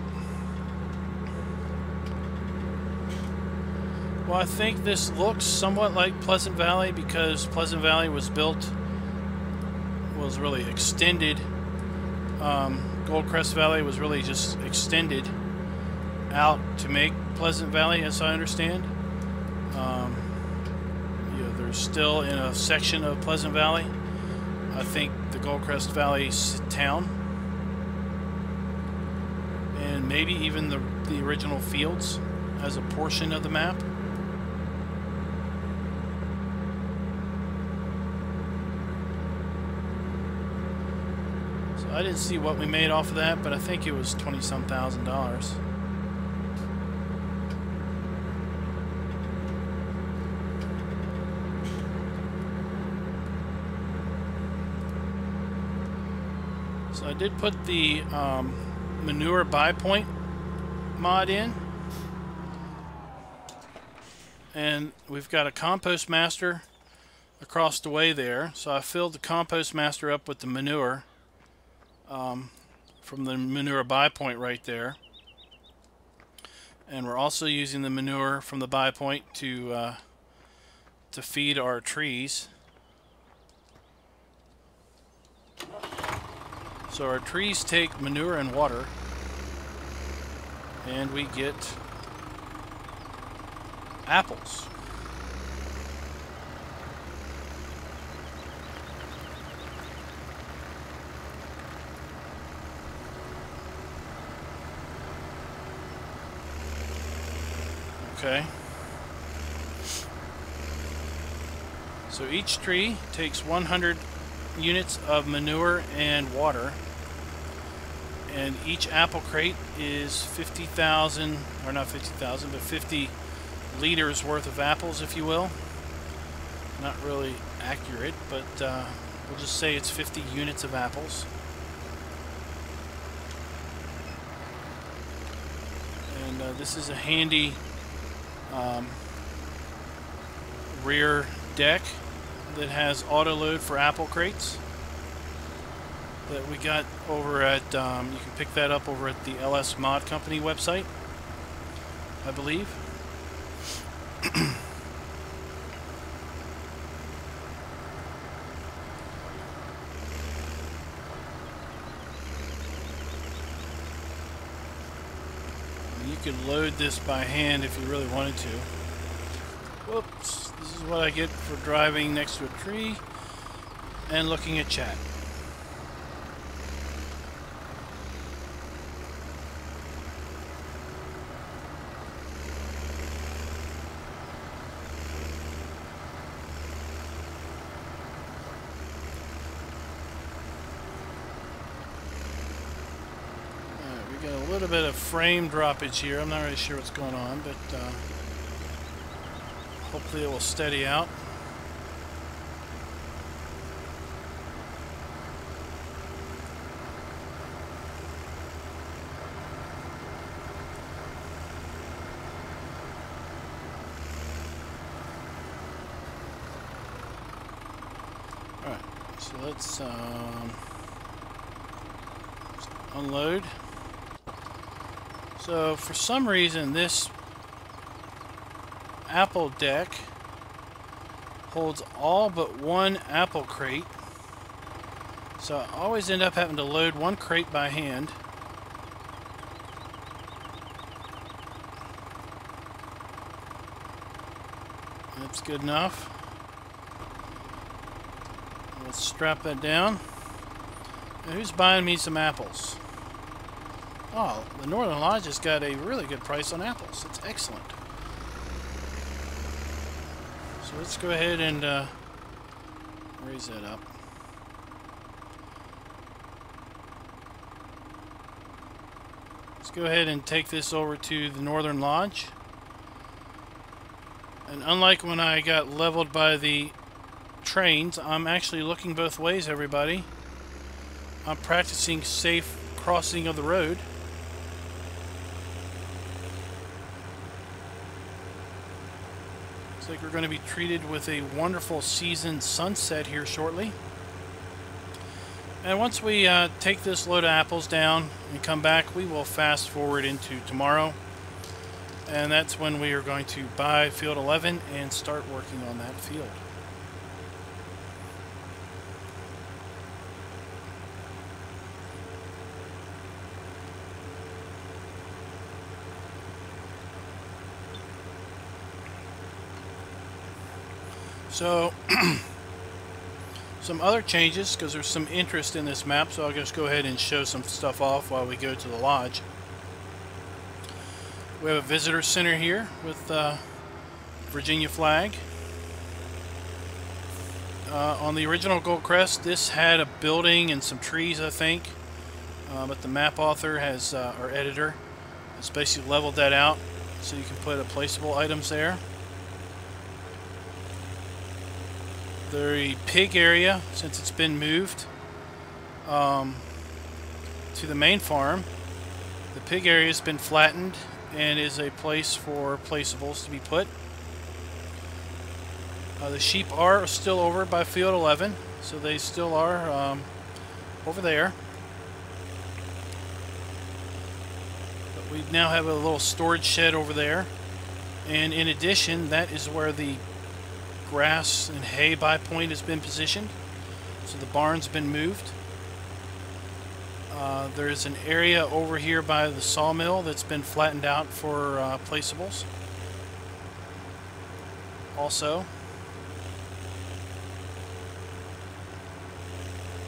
Well, I think this looks somewhat like Pleasant Valley because Pleasant Valley was really extended. Goldcrest Valley was really just extended out to make Pleasant Valley, as I understand. We're still in a section of Pleasant Valley. I think the Goldcrest Valley town, and maybe even the original fields as a portion of the map. So I didn't see what we made off of that, but I think it was $20-some thousand. So I did put the manure buy point mod in, and we've got a compost master across the way there. So I filled the compost master up with the manure from the manure buy point right there, and we're also using the manure from the buy point to feed our trees. So our trees take manure and water, and we get apples. Okay. So each tree takes 100 units of manure and water, and each apple crate is 50,000, or not 50,000, but 50 liters worth of apples, if you will. Not really accurate, but we'll just say it's 50 units of apples. And this is a handy rear deck that has auto load for apple crates that we got over at, you can pick that up over at the LS Mod Company website, I believe. You could load this by hand if you really wanted to. Whoops, this is what I get for driving next to a tree and looking at chat. Alright, we got a little bit of frame droppage here. I'm not really sure what's going on, but hopefully it will steady out. Alright, so let's unload. So for some reason this apple deck holds all but one apple crate, so I always end up having to load one crate by hand. That's good enough. Let's strap that down. Now, who's buying me some apples? Oh, the Northern Lodge has got a really good price on apples. That's excellent. So let's go ahead and raise that up. Let's go ahead and take this over to the Northern Lodge. And unlike when I got leveled by the trains, I'm actually looking both ways, everybody. I'm practicing safe crossing of the road. Looks like we're going to be treated with a wonderful seasoned sunset here shortly. And once we take this load of apples down and come back, we will fast forward into tomorrow. And that's when we are going to buy field 11 and start working on that field. So some other changes, because there's some interest in this map, so I'll just go ahead and show some stuff off while we go to the lodge. We have a visitor center here with Virginia flag. On the original Gold Crest, this had a building and some trees, I think, but the map author has, or editor, has basically leveled that out so you can put placeable items there. The pig area, since it's been moved to the main farm, the pig area has been flattened and is a place for placeables to be put. The sheep are still over by field 11, so they still are over there. But we now have a little storage shed over there, and in addition, that is where the grass and hay buy point has been positioned. So the barn's been moved. There's an area over here by the sawmill that's been flattened out for placeables. Also,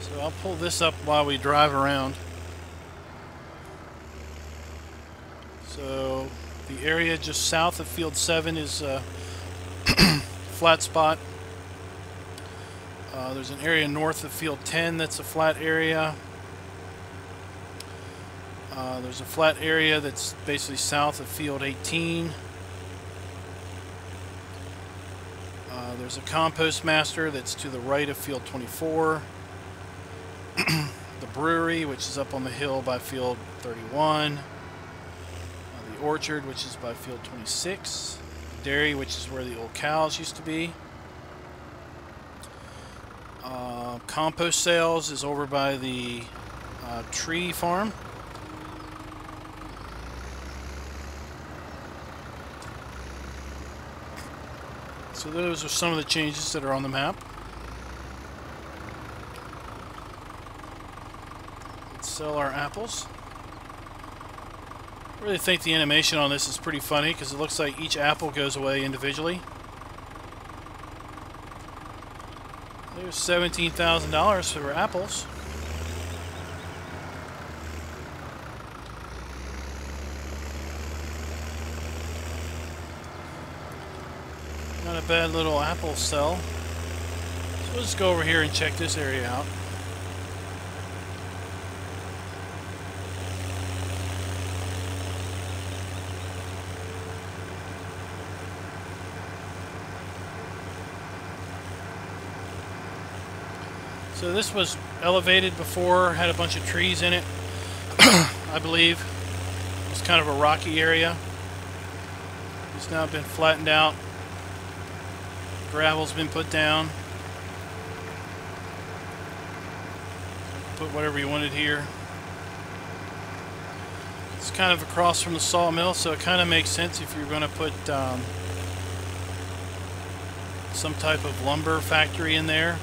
so I'll pull this up while we drive around. So the area just south of field 7 is flat spot. There's an area north of field 10 that's a flat area. There's a flat area that's basically south of field 18. There's a compost master that's to the right of field 24. The brewery, which is up on the hill by field 31. The orchard, which is by field 26. Dairy, which is where the old cows used to be. Compost sales is over by the tree farm. So those are some of the changes that are on the map. Let's sell our apples. I really think the animation on this is pretty funny because it looks like each apple goes away individually. There's $17,000 for apples. Not a bad little apple sell. So we'll just go over here and check this area out. So this was elevated before, had a bunch of trees in it, I believe. It's kind of a rocky area. It's now been flattened out. Gravel's been put down. Put whatever you wanted here. It's kind of across from the sawmill, so it kind of makes sense if you're going to put some type of lumber factory in there,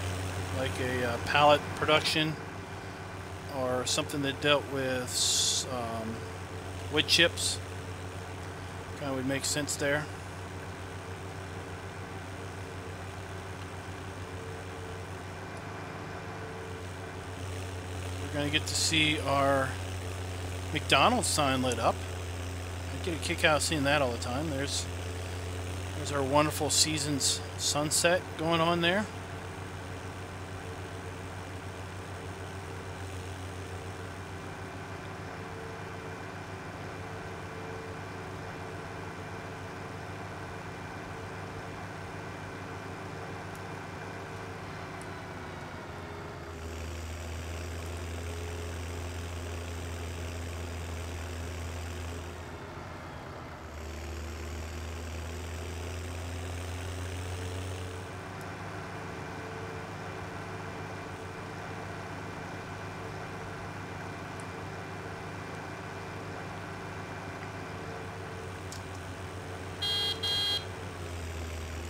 like a pallet production or something that dealt with wood chips. Kind of would make sense there. We're going to get to see our McDonald's sign lit up. I get a kick out of seeing that all the time. There's our wonderful season's sunset going on there.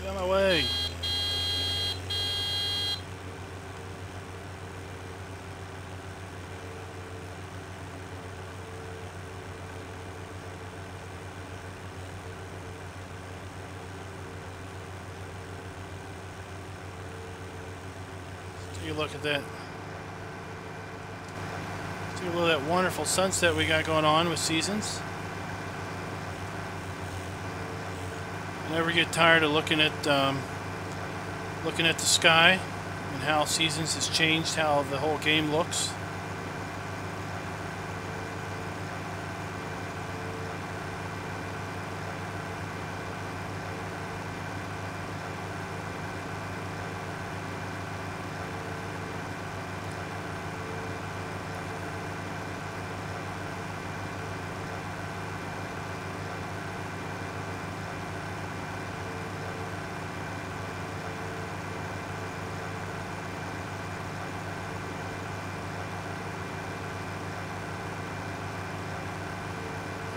Get out of my way. Take a look at that. Take a look at that wonderful sunset we got going on with Seasons. Never get tired of looking at the sky and how Seasons has changed how the whole game looks.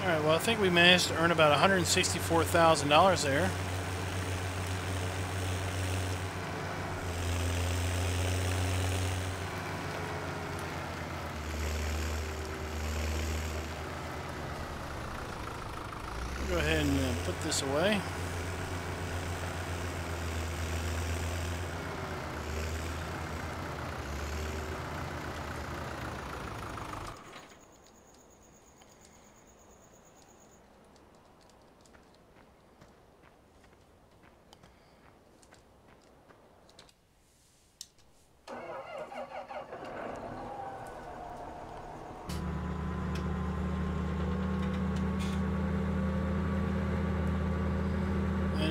Alright, well I think we managed to earn about $164,000 there. Go ahead and put this away.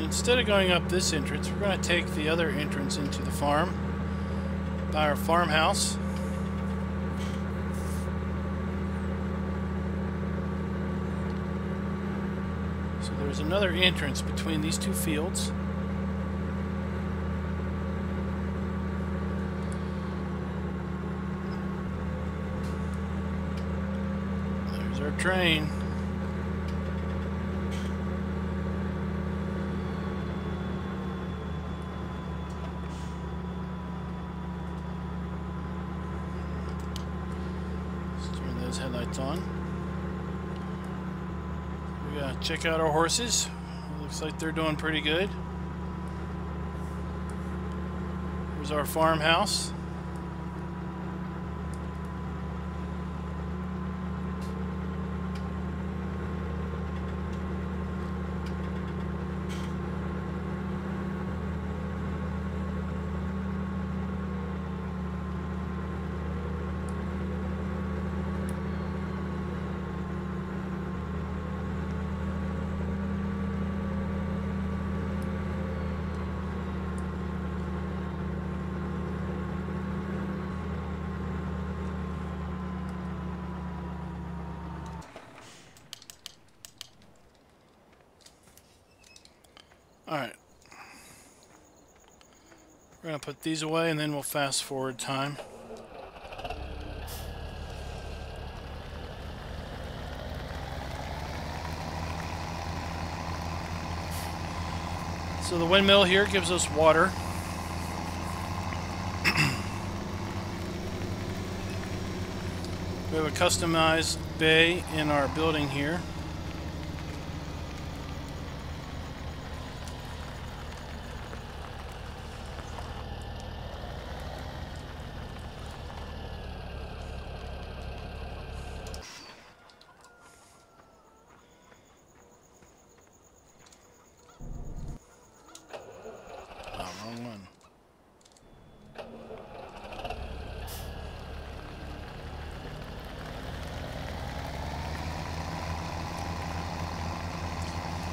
Instead of going up this entrance, we're going to take the other entrance into the farm by our farmhouse. So there's another entrance between these two fields. There's our train. Headlights on. We gotta check out our horses. Looks like they're doing pretty good. Here's our farmhouse. Alright. We're going to put these away and then we'll fast forward time. So the windmill here gives us water. We have a customized bay in our building here. Wrong one.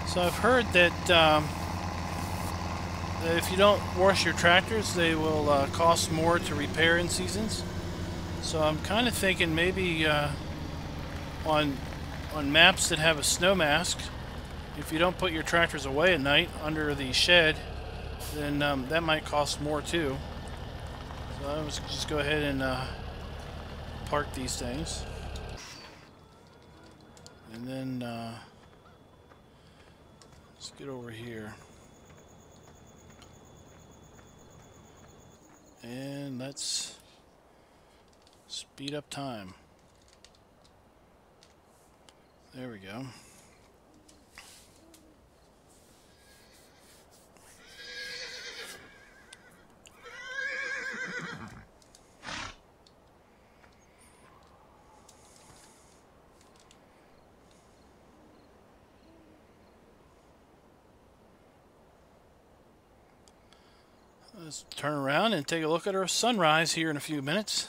So I've heard that if you don't wash your tractors, they will cost more to repair in Seasons. So I'm kind of thinking maybe on maps that have a snow mask, if you don't put your tractors away at night under the shed, then that might cost more too. So I was just go ahead and park these things, and then let's get over here and let's speed up time. There we go. Let's turn around and take a look at our sunrise here in a few minutes.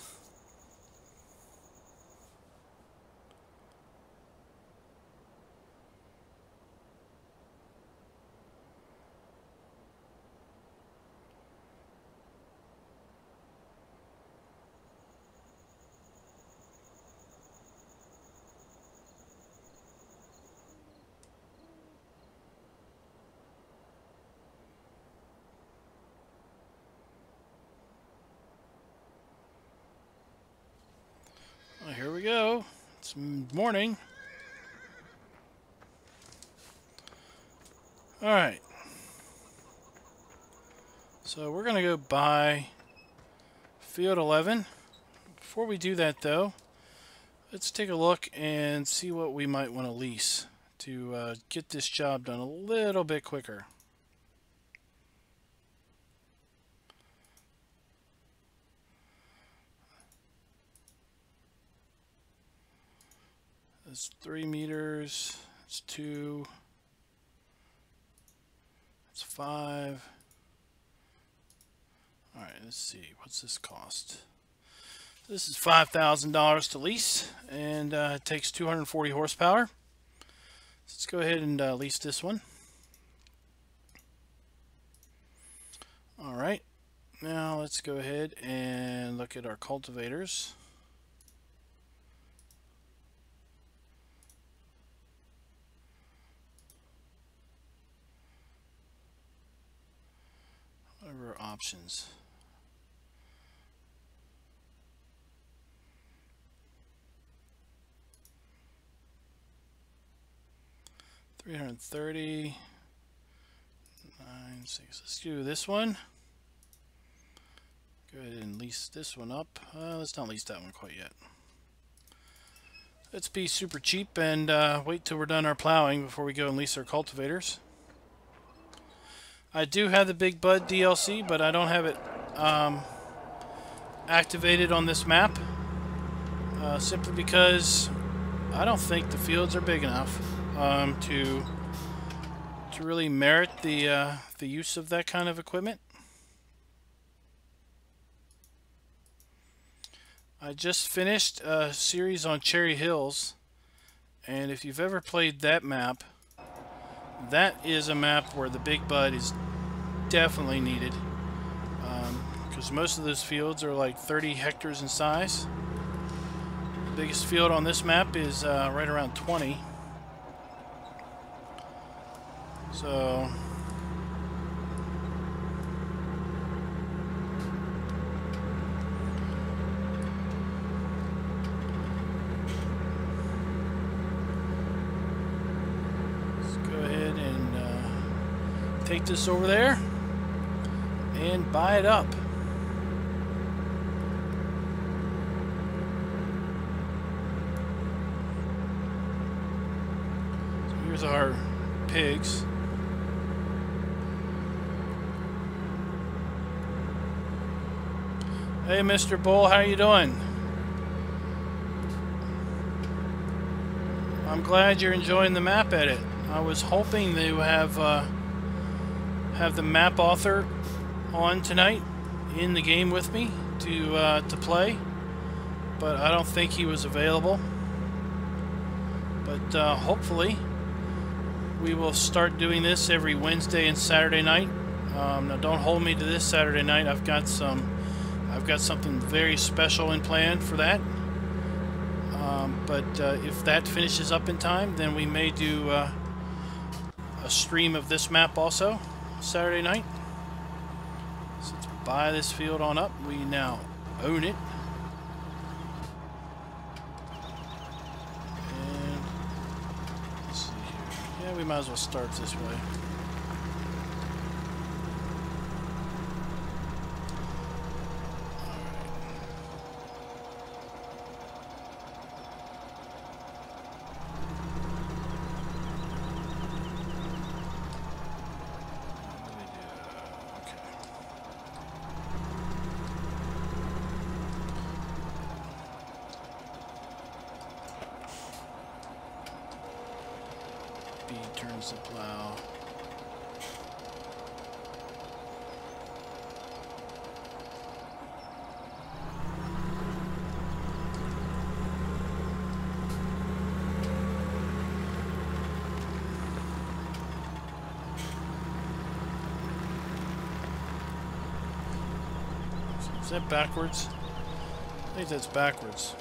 Well, here we go. It's morning. All right. So we're going to go by field 11. Before we do that, though, let's take a look and see what we might want to lease to get this job done a little bit quicker. That's 3 meters. It's 2. It's 5. All right, let's see. What's this cost? This is $5,000 to lease, and it takes 240 horsepower. So let's go ahead and lease this one. All right. Now let's go ahead and look at our cultivators. What are our options? $330, 9.6. Let's do this one. Go ahead and lease this one up. Let's not lease that one quite yet. Let's be super cheap and wait till we're done our plowing before we go and lease our cultivators. I do have the Big Bud DLC, but I don't have it activated on this map, simply because I don't think the fields are big enough to really merit the use of that kind of equipment. I just finished a series on Cherry Hills, and if you've ever played that map, that is a map where the Big Bud is definitely needed, because most of those fields are like 30 hectares in size. The biggest field on this map is right around 20. So take this over there and buy it up. So here's our pigs. Hey, Mr. Bull, how you doing? I'm glad you're enjoying the map edit. I was hoping to have the map author on tonight in the game with me to play, but I don't think he was available. But hopefully we will start doing this every Wednesday and Saturday night. Now don't hold me to this Saturday night. I've got something very special in plan for that. But if that finishes up in time, then we may do a stream of this map also Saturday night. So let's buy this field on up. We now own it. And let's see here. Yeah, we might as well start this way. Turns the plow. that backwards? I think that's backwards.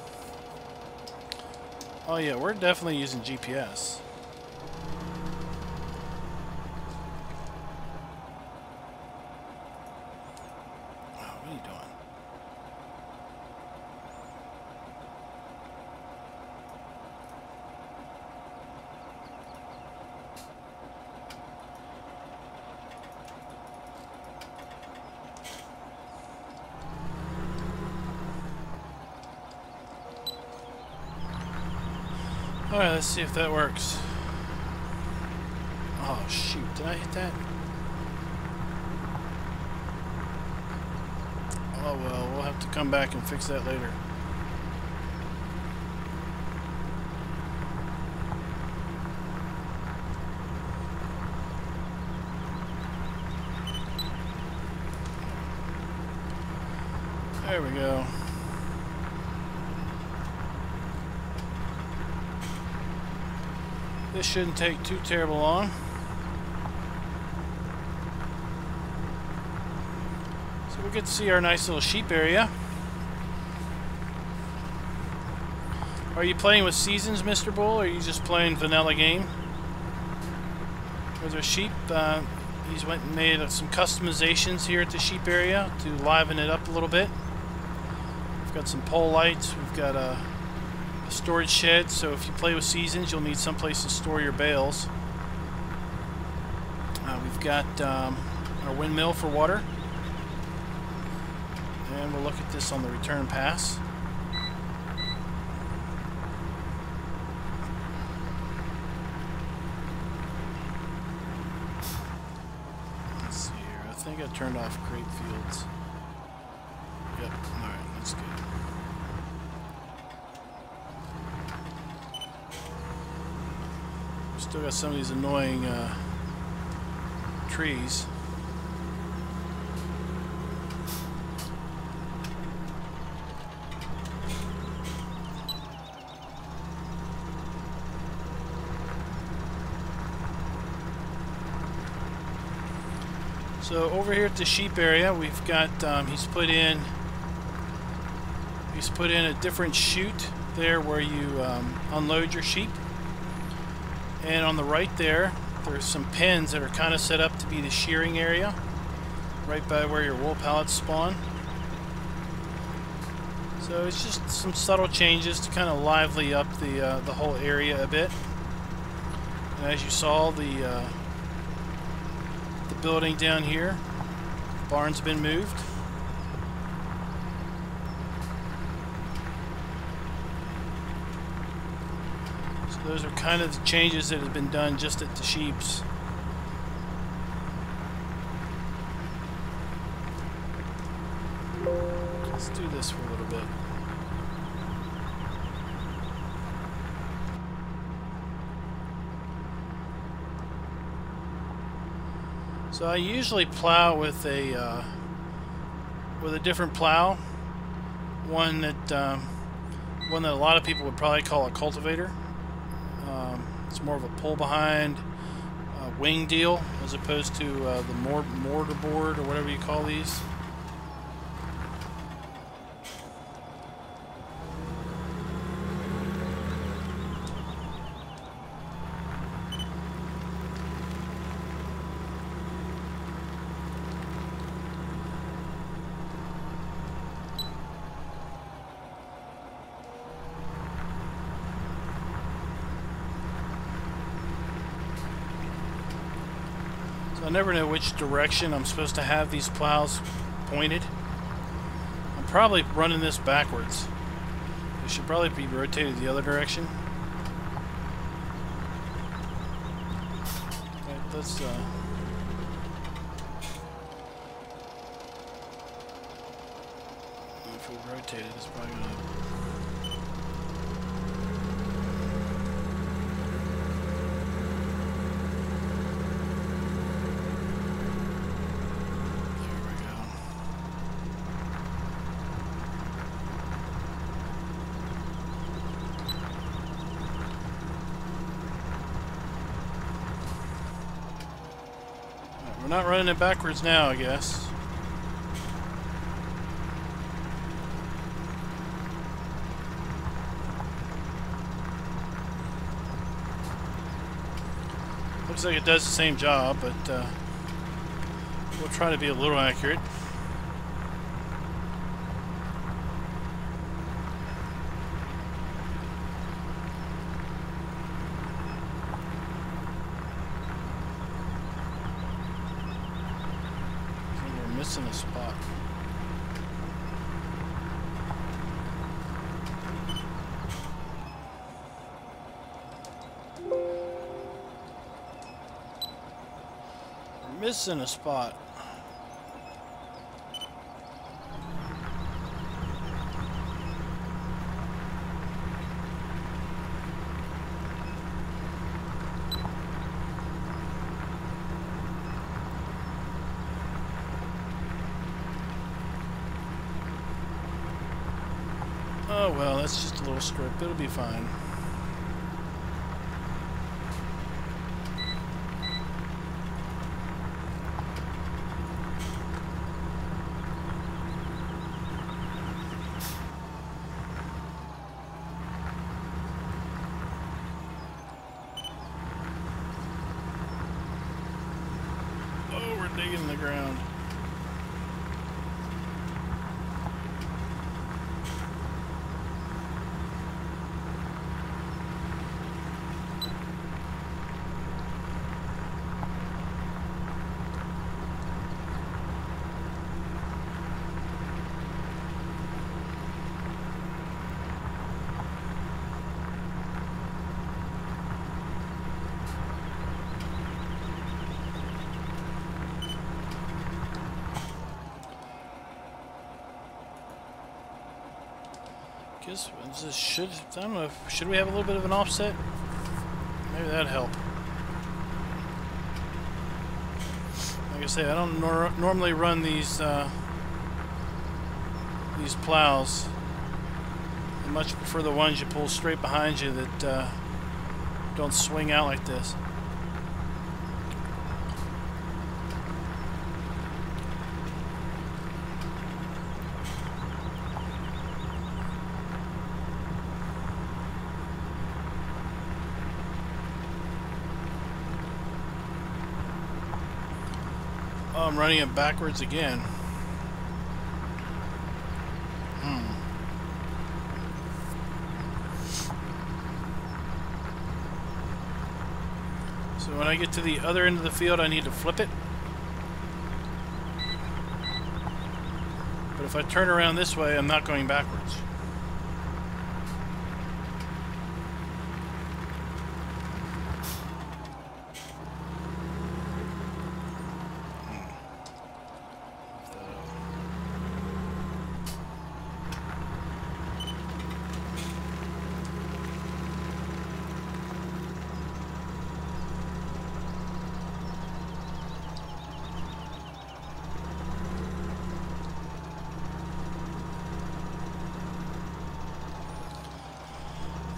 Oh yeah, we're definitely using GPS. Oh, what are you doing? Alright, let's see if that works. Oh shoot, did I hit that? Oh well, we'll have to come back and fix that later. There we go. This shouldn't take too terrible long. So we get to see our nice little sheep area. Are you playing with seasons, Mr. Bull, or are you just playing vanilla game? With our sheep, he's went and made some customizations here at the sheep area to liven it up a little bit. We've got some pole lights, we've got a storage shed, so if you play with seasons you'll need someplace to store your bales. We've got our windmill for water, and we'll look at this on the return pass. Let's see here, I think I turned off grape fields. Yep, alright, that's good. Still got some of these annoying trees. So over here at the sheep area, we've got he's put in a different chute there where you unload your sheep. And on the right there, there's some pens that are kind of set up to be the shearing area, right by where your wool pallets spawn. So it's just some subtle changes to kind of lively up the whole area a bit. And as you saw, the building down here, the barn's been moved. Those are kind of the changes that have been done just at the sheeps. Let's do this for a little bit. So I usually plow with a different plow, one that a lot of people would probably call a cultivator. It's more of a pull behind wing deal as opposed to the mortar board or whatever you call these. I never know which direction I'm supposed to have these plows pointed. I'm probably running this backwards. It should probably be rotated the other direction. Okay, let's if we rotate it, it's probably gonna. We're not running it backwards now, I guess. Looks like it does the same job, but we'll try to be a little accurate. I think we're missing a spot. Missing a spot. Oh well, that's just a little strip. It'll be fine. Digging the ground. I don't know, should we have a little bit of an offset? Maybe that'd help. Like I say, I don't normally run these plows. I much prefer the ones you pull straight behind you that don't swing out like this. Oh, I'm running it backwards again. So when I get to the other end of the field, I need to flip it. But if I turn around this way, I'm not going backwards.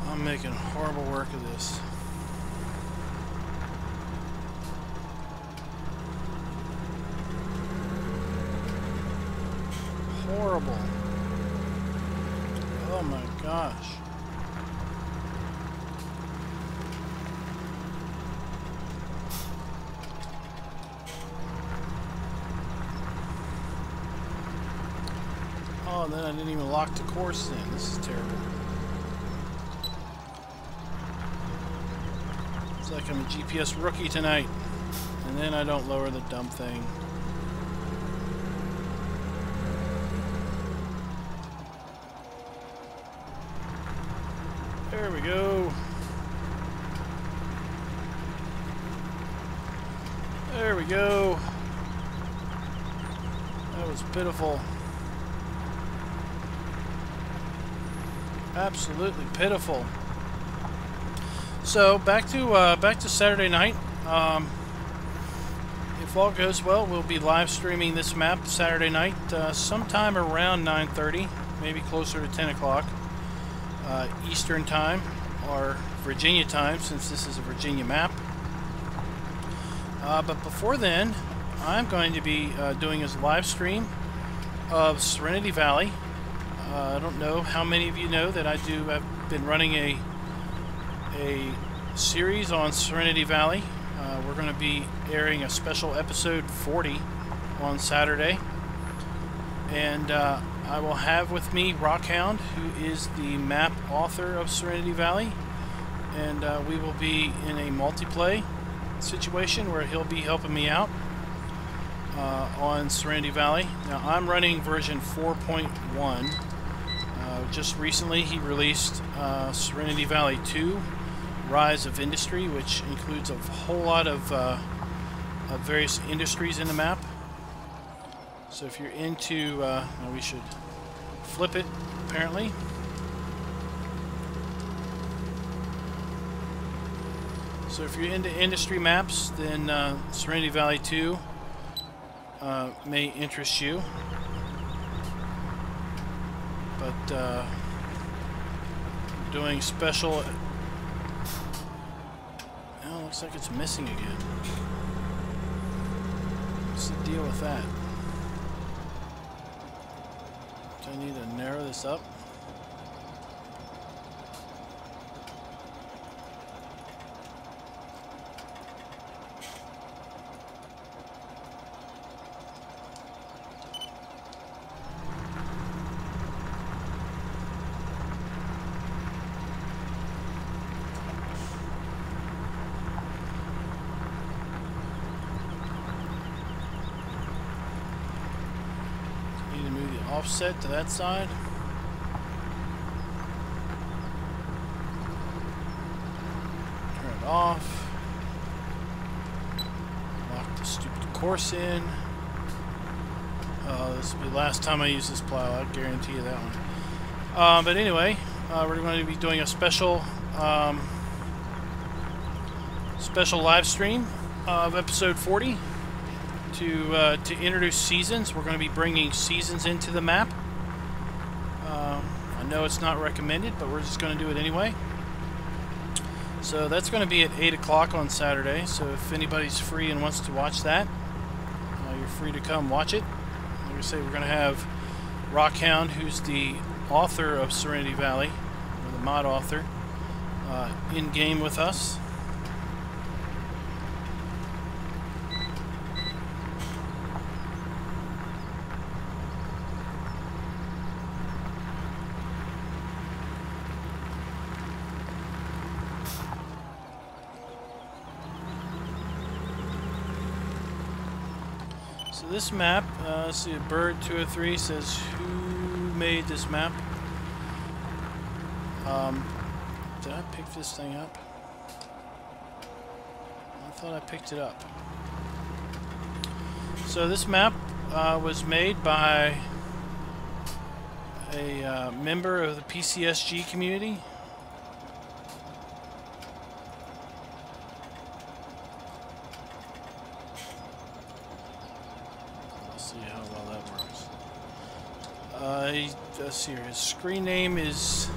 I'm making horrible work of this. Horrible. Oh my gosh. Oh, and then I didn't even lock the course in. This is terrible. Like I'm a GPS rookie tonight, and then I don't lower the dumb thing. There we go. There we go. That was pitiful. Absolutely pitiful. So back to Saturday night. If all goes well, we'll be live streaming this map Saturday night, sometime around 9:30, maybe closer to 10 o'clock Eastern time or Virginia time, since this is a Virginia map. But before then, I'm going to be doing a live stream of Shenandoah Valley. I don't know how many of you know that I've been running a series on Shenandoah Valley. We're going to be airing a special episode 40 on Saturday. And I will have with me Rockhound, who is the map author of Serenity Valley. And we will be in a multiplay situation where he'll be helping me out on Serenity Valley. Now, I'm running version 4.1. Just recently he released Serenity Valley 2, Rise of Industry, which includes a whole lot of various industries in the map. So if you're into, we should flip it apparently. So if you're into industry maps, then Serenity Valley 2 may interest you. But doing special. Oh, looks like it's missing again. What's the deal with that? Do I need to narrow this up? Offset to that side. Turn it off. Lock the stupid course in. This will be the last time I use this plow, I guarantee you that one. But anyway, we're going to be doing a special live stream of episode 40. To introduce seasons. We're going to be bringing seasons into the map. I know it's not recommended, but we're just going to do it anyway. So that's going to be at 8 o'clock on Saturday. So if anybody's free and wants to watch that, you're free to come watch it. Like I say, we're going to have Rockhound, who's the author of Serenity Valley, or the mod author, in game with us. This map, let's see, Bird 203 says, who made this map? Did I pick this thing up? I thought I picked it up. So this map was made by a member of the PCSG community. Let's see here. His screen name is.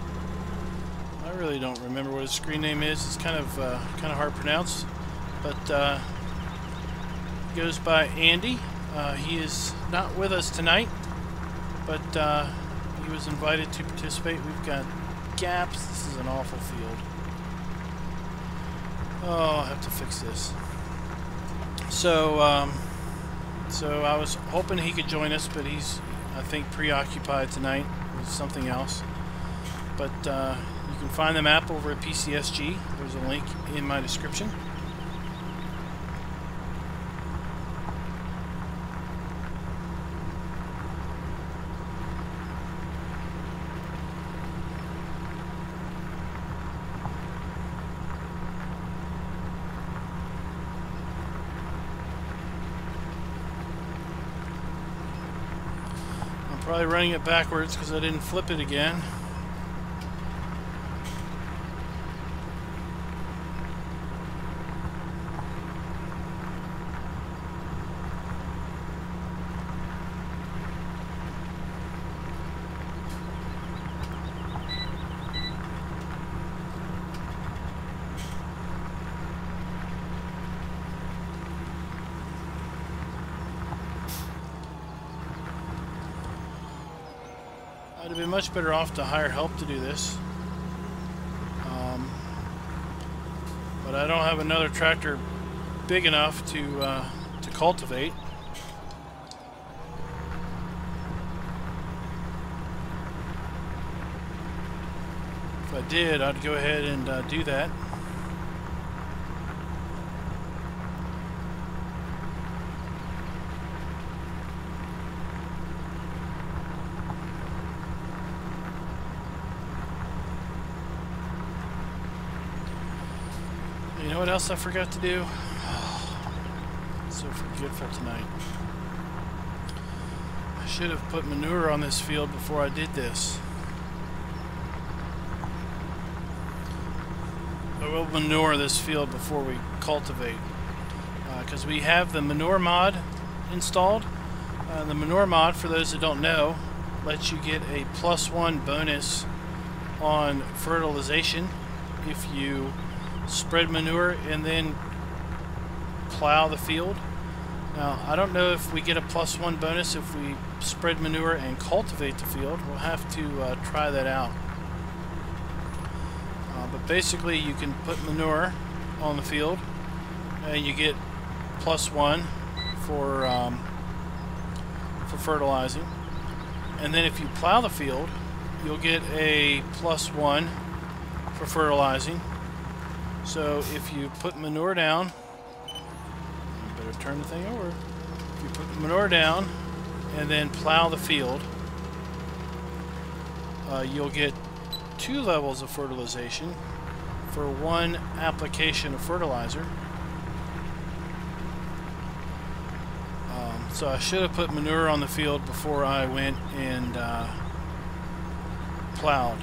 I really don't remember what his screen name is. It's kind of hard to pronounce, but he goes by Andy. He is not with us tonight, but he was invited to participate. We've got gaps. This is an awful field. Oh, I'll have to fix this. So, so I was hoping he could join us, but he's, I think, preoccupied tonight with something else. But you can find the map over at PCSG. There's a link in my description. Probably running it backwards because I didn't flip it again. I'd have been much better off to hire help to do this. But I don't have another tractor big enough to cultivate. If I did, I'd go ahead and do that. You know what else I forgot to do? So forgetful tonight. I should have put manure on this field before I did this. I will manure this field before we cultivate, because we have the manure mod installed. The manure mod, for those that don't know, lets you get a +1 bonus on fertilization if you spread manure and then plow the field. Now, I don't know if we get a +1 bonus if we spread manure and cultivate the field. We'll have to try that out. But basically, you can put manure on the field and you get +1 for fertilizing. And then if you plow the field, you'll get a +1 for fertilizing. So if you put manure down, I better turn the thing over. If you put the manure down and then plow the field, you'll get 2 levels of fertilization for 1 application of fertilizer. So I should have put manure on the field before I went and plowed.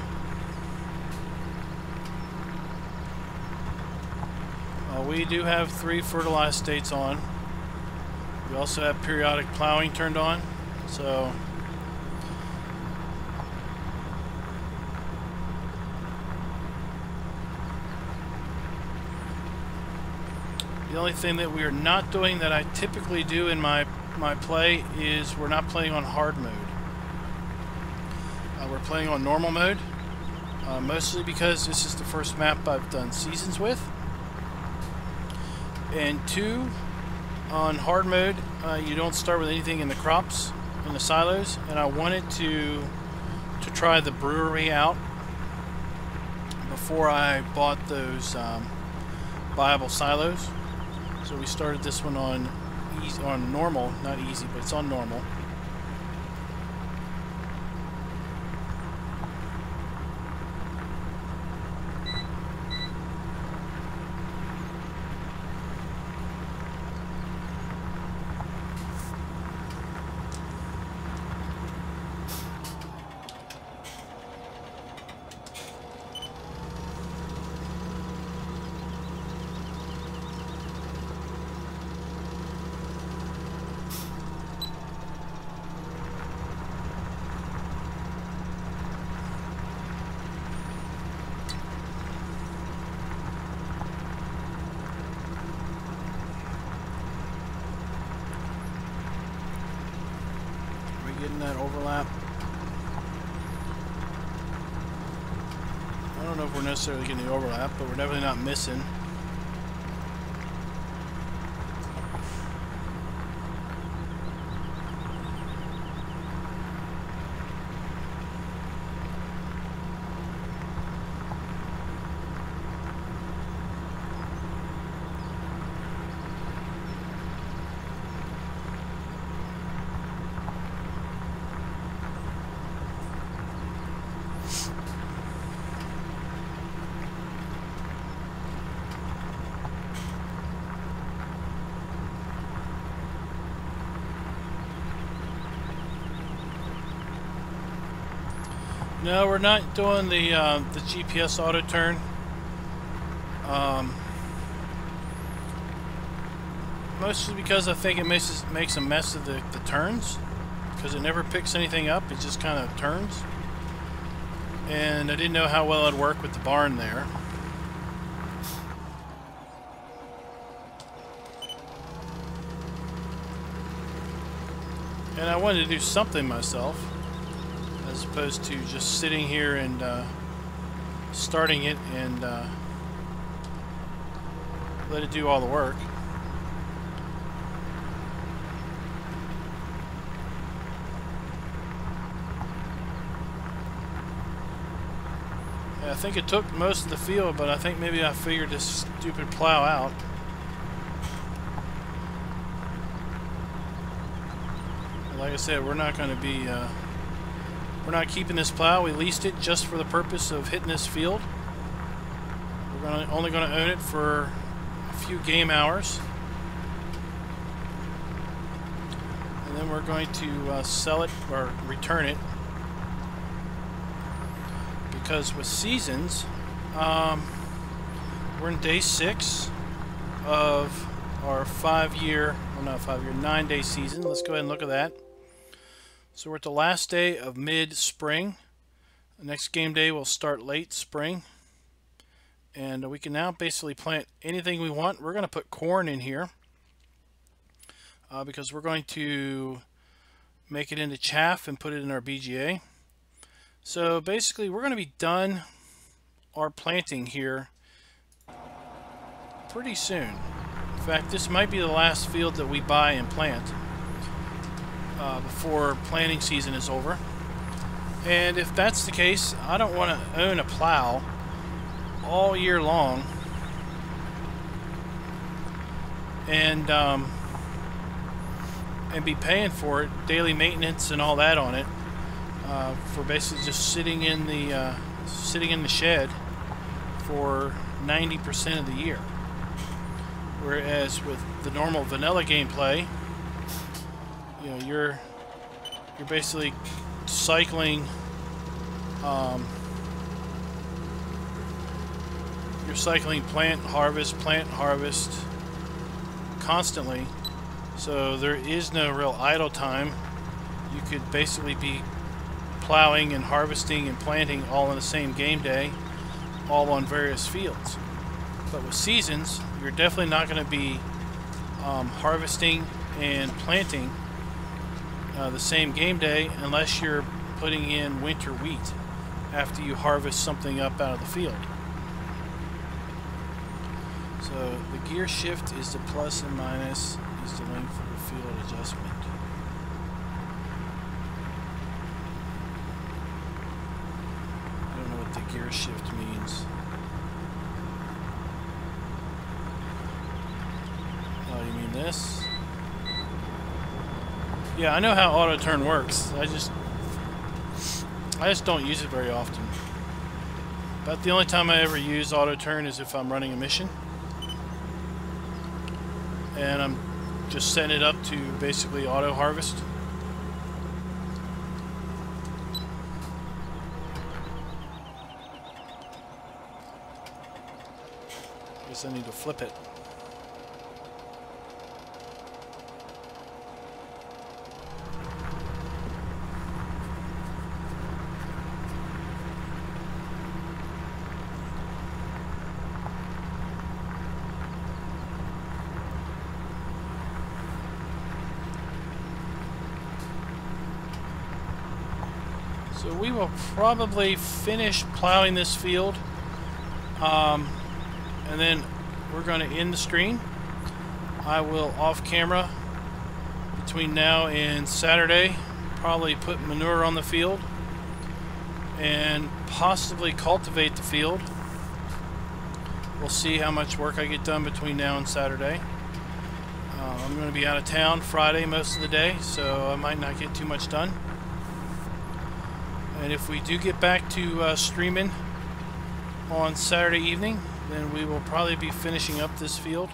We do have 3 fertilized states on. We also have periodic plowing turned on. So the only thing that we are not doing that I typically do in my play is we're not playing on hard mode. We're playing on normal mode, mostly because this is the first map I've done seasons with. And 2, on hard mode, you don't start with anything in the crops, in the silos, and I wanted to try the brewery out before I bought those viable silos. So we started this one on normal, not easy, but it's on normal. Getting that overlap. I don't know if we're necessarily getting the overlap, but we're definitely not missing. No, we're not doing the GPS auto turn. Mostly because I think it makes a mess of the turns, because it never picks anything up. It just kind of turns, and I didn't know how well it'd work with the barn there. And I wanted to do something myself, as opposed to just sitting here and starting it and let it do all the work. I think it took most of the field, but I think maybe I figured this stupid plow out. Like I said, we're not going to be, we're not keeping this plow. We leased it just for the purpose of hitting this field. We're only going to own it for a few game hours. And then we're going to sell it or return it. Because with seasons, we're in day 6 of our 5-year, well not 5-year, 9-day season. Let's go ahead and look at that. So we're at the last day of mid-spring. The next game day will start late spring. And we can now basically plant anything we want. We're going to put corn in here because we're going to make it into chaff and put it in our BGA. So basically we're going to be done our planting here pretty soon. In fact, this might be the last field that we buy and plant before planting season is over. And if that's the case, I don't want to own a plow all year long and be paying for it, daily maintenance and all that on it, for basically just sitting in the shed for 90% of the year. Whereas with the normal vanilla gameplay, you know, you're basically cycling, you're cycling plant harvest constantly. So there is no real idle time. You could basically be plowing and harvesting and planting all in the same game day, all on various fields. But with seasons, you're definitely not going to be harvesting and planting the same game day unless you're putting in winter wheat after you harvest something up out of the field. So the gear shift is the plus and minus is the length of the field adjustment. I don't know what the gear shift means. Oh, you mean this? Yeah, I know how auto turn works. I just don't use it very often. But the only time I ever use auto turn is if I'm running a mission. And I'm just setting it up to basically auto harvest. Guess I need to flip it. So we will probably finish plowing this field, and then we're going to end the stream. I will, off camera, between now and Saturday, probably put manure on the field and possibly cultivate the field. We'll see how much work I get done between now and Saturday. I'm going to be out of town Friday most of the day, so I might not get too much done. And if we do get back to streaming on Saturday evening, then we will probably be finishing up this field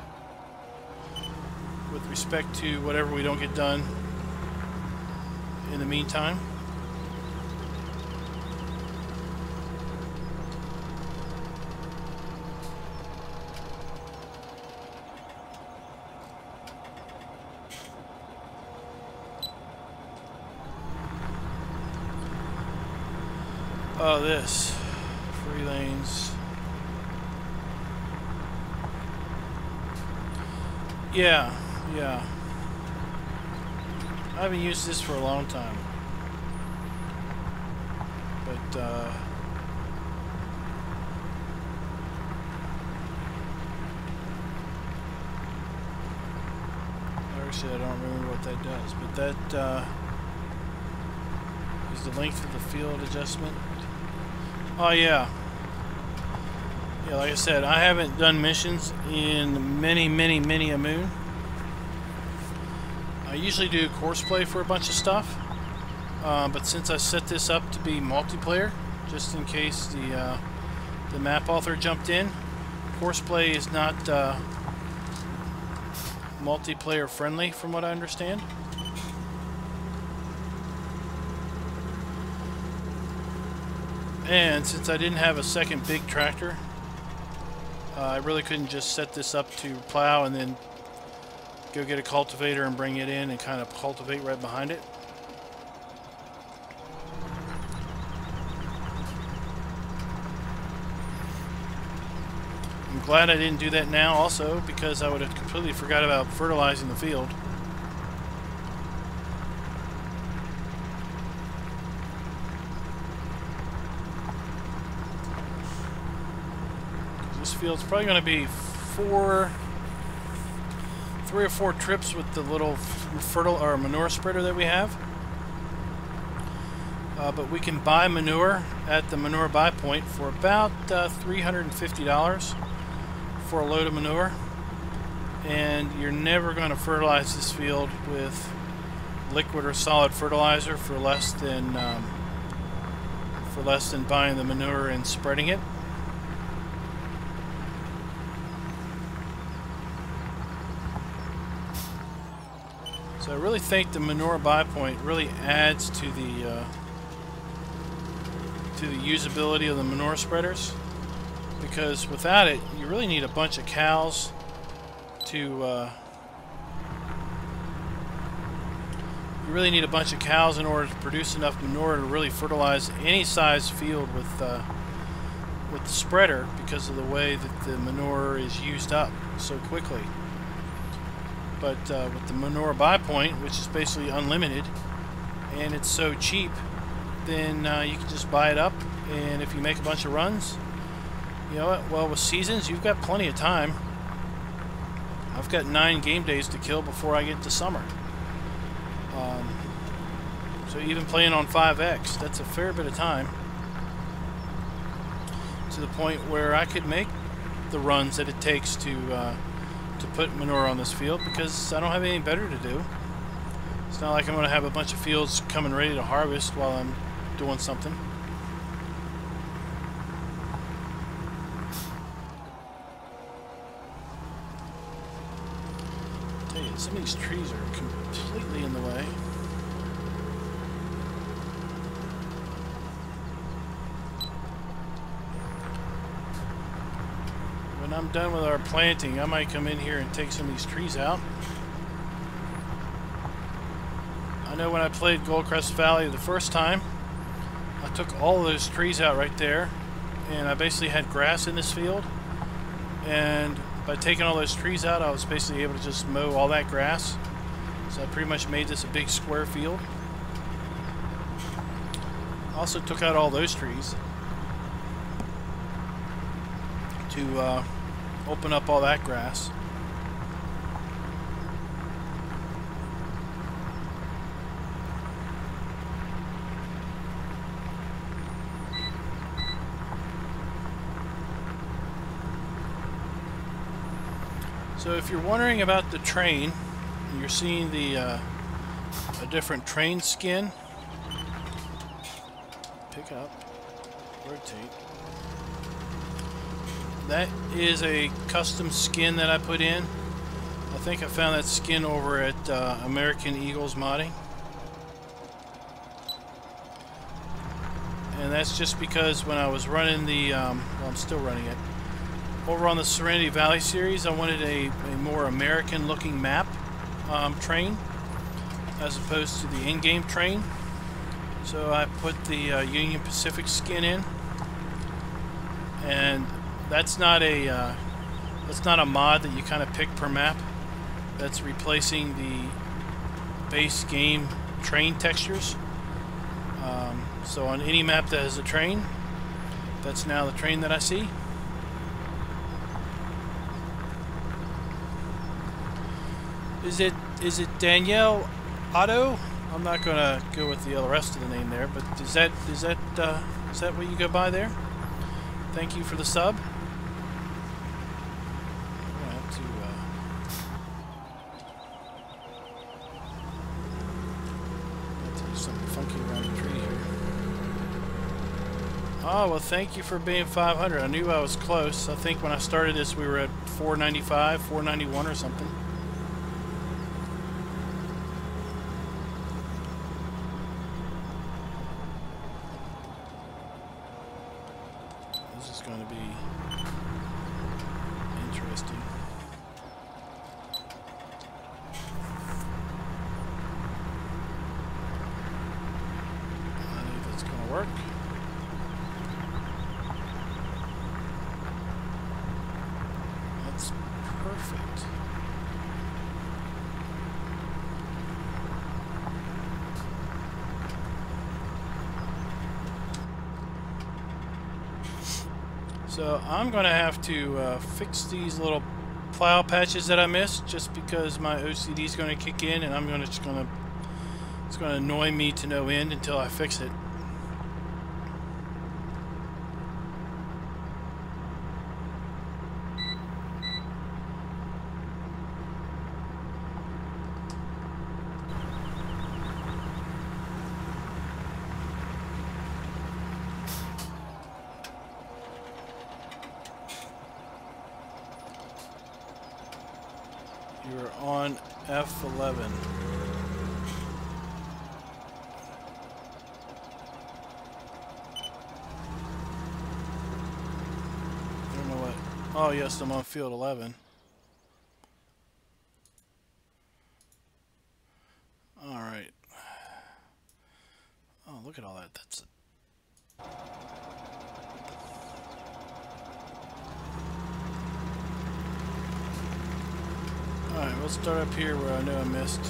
with respect to whatever we don't get done in the meantime. Oh, this. Free lanes. Yeah. I haven't used this for a long time. But, actually, I don't remember what that does. But that, is the length of the field adjustment. Oh, yeah. Yeah, like I said, I haven't done missions in many a moon. I usually do course play for a bunch of stuff, but since I set this up to be multiplayer, just in case the map author jumped in, course play is not multiplayer friendly from what I understand. And since I didn't have a second big tractor, I really couldn't just set this up to plow and then go get a cultivator and bring it in and kind of cultivate right behind it. I'm glad I didn't do that now also, because I would have completely forgot about fertilizing the field. This field's probably going to be 3 or 4 trips with the little manure spreader that we have. But we can buy manure at the manure buy point for about $350 for a load of manure, and you're never going to fertilize this field with liquid or solid fertilizer for less than buying the manure and spreading it. So I really think the manure buy point really adds to the usability of the manure spreaders, because without it, you really need a bunch of cows to in order to produce enough manure to really fertilize any size field with the spreader, because of the way that the manure is used up so quickly. But with the manure buy point, which is basically unlimited, and it's so cheap, then you can just buy it up, and if you make a bunch of runs, you know what, well, with seasons, you've got plenty of time. I've got 9 game days to kill before I get to summer. So even playing on 5X, that's a fair bit of time, to the point where I could make the runs that it takes to put manure on this field, because I don't have anything better to do. It's not like I'm going to have a bunch of fields coming ready to harvest while I'm doing something. I tell you, some of these trees are completely in the way. When I'm done with our planting, I might come in here and take some of these trees out. I know when I played Goldcrest Valley the first time, I took all of those trees out right there, and I basically had grass in this field, and by taking all those trees out, I was basically able to just mow all that grass. So I pretty much made this a big square field. I also took out all those trees to open up all that grass. So if you're wondering about the train, you're seeing the a different train skin. Pick up, rotate. That is a custom skin that I put in. I think I found that skin over at American Eagles Modding. And that's just because when I was running the, well, I'm still running it, over on the Shenandoah Valley series, I wanted a more American looking map train as opposed to the in-game train. So I put the Union Pacific skin in, and that's not a mod that you kind of pick per map. That's replacing the base game train textures. So on any map that has a train, that's now the train that I see. Is it Danielle Otto? I'm not gonna go with the rest of the name there, but is that what you go by there? Thank you for the sub. Oh, well, thank you for being 500. I knew I was close. I think when I started this, we were at 495, 491 or something. This is going to be interesting. I think that's going to work. That's perfect. So I'm going to have to fix these little plow patches that I missed, just because my OCD is going to kick in, and it's going to annoy me to no end until I fix it. You're on F11. I don't know what. Oh, yes, I'm on field 11. All right. Oh, look at all that. That's Alright, we'll start up here where I know I missed.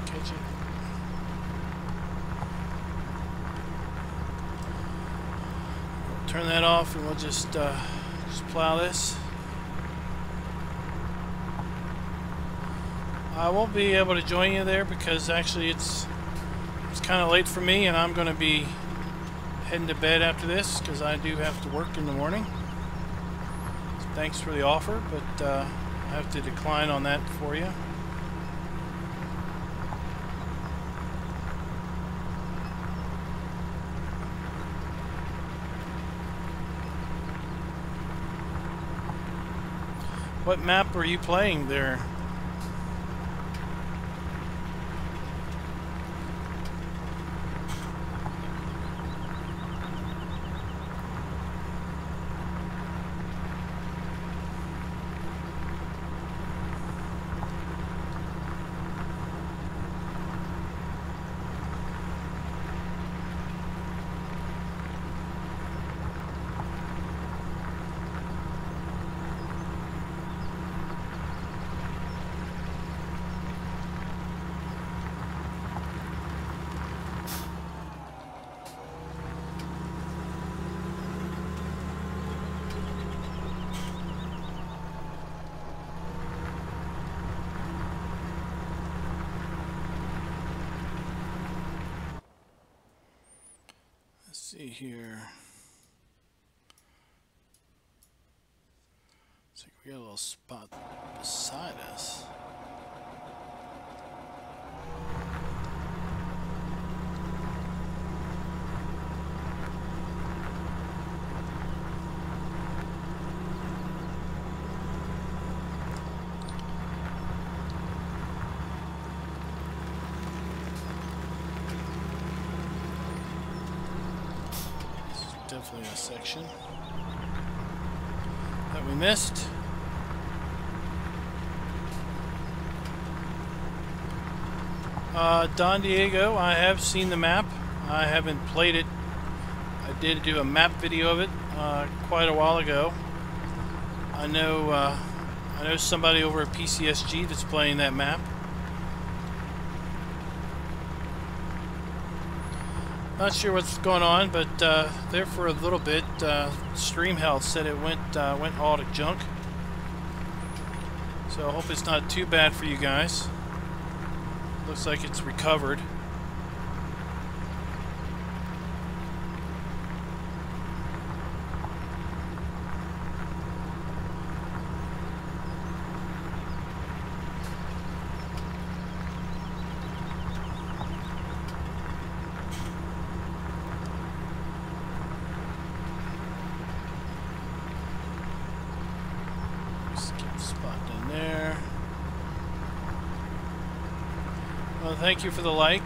Catch it. Turn that off and we'll just plow this. I won't be able to join you there because actually it's kind of late for me, and I'm going to be heading to bed after this because I do have to work in the morning. So thanks for the offer, but I have to decline on that for you. What map are you playing there? See here. Looks like we got a little spot beside us. Definitely a section that we missed. Don Diego, I have seen the map. I haven't played it. I did do a map video of it quite a while ago. I know somebody over at PCSG that's playing that map. Not sure what's going on, but there for a little bit, Stream Health said it went all to junk. So I hope it's not too bad for you guys. Looks like it's recovered. Spot in there. Well, thank you for the like.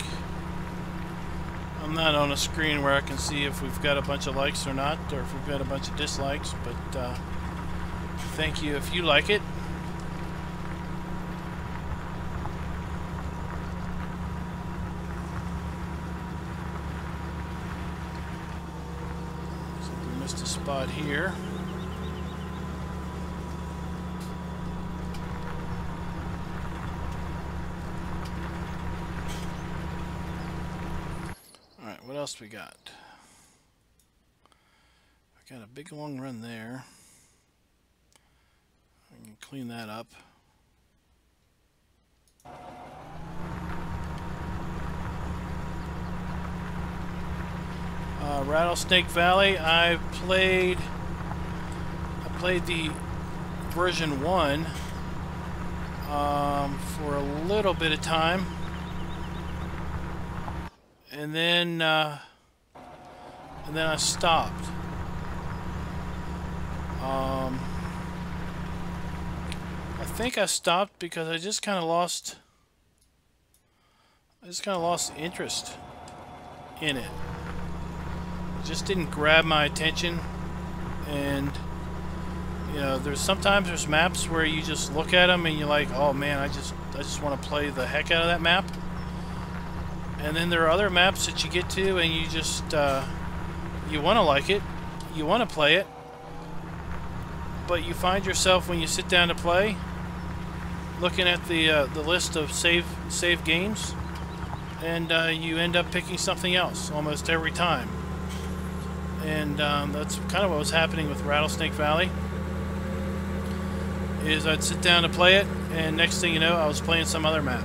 I'm not on a screen where I can see if we've got a bunch of likes or not, or if we've got a bunch of dislikes, but thank you if you like it. So we missed a spot here. What else we got? I got a big long run there. I can clean that up. Rattlesnake Valley. I played the version 1 for a little bit of time. And then I stopped. I think I stopped because I just kind of lost interest in it. It just didn't grab my attention, and you know, sometimes there's maps where you just look at them and you're like, oh man, I just want to play the heck out of that map. And then there are other maps that you get to and you just, you want to like it, you want to play it, but you find yourself when you sit down to play, looking at the list of save games, and you end up picking something else almost every time. And that's kind of what was happening with Rattlesnake Valley, is I'd sit down to play it, and next thing you know, I was playing some other map.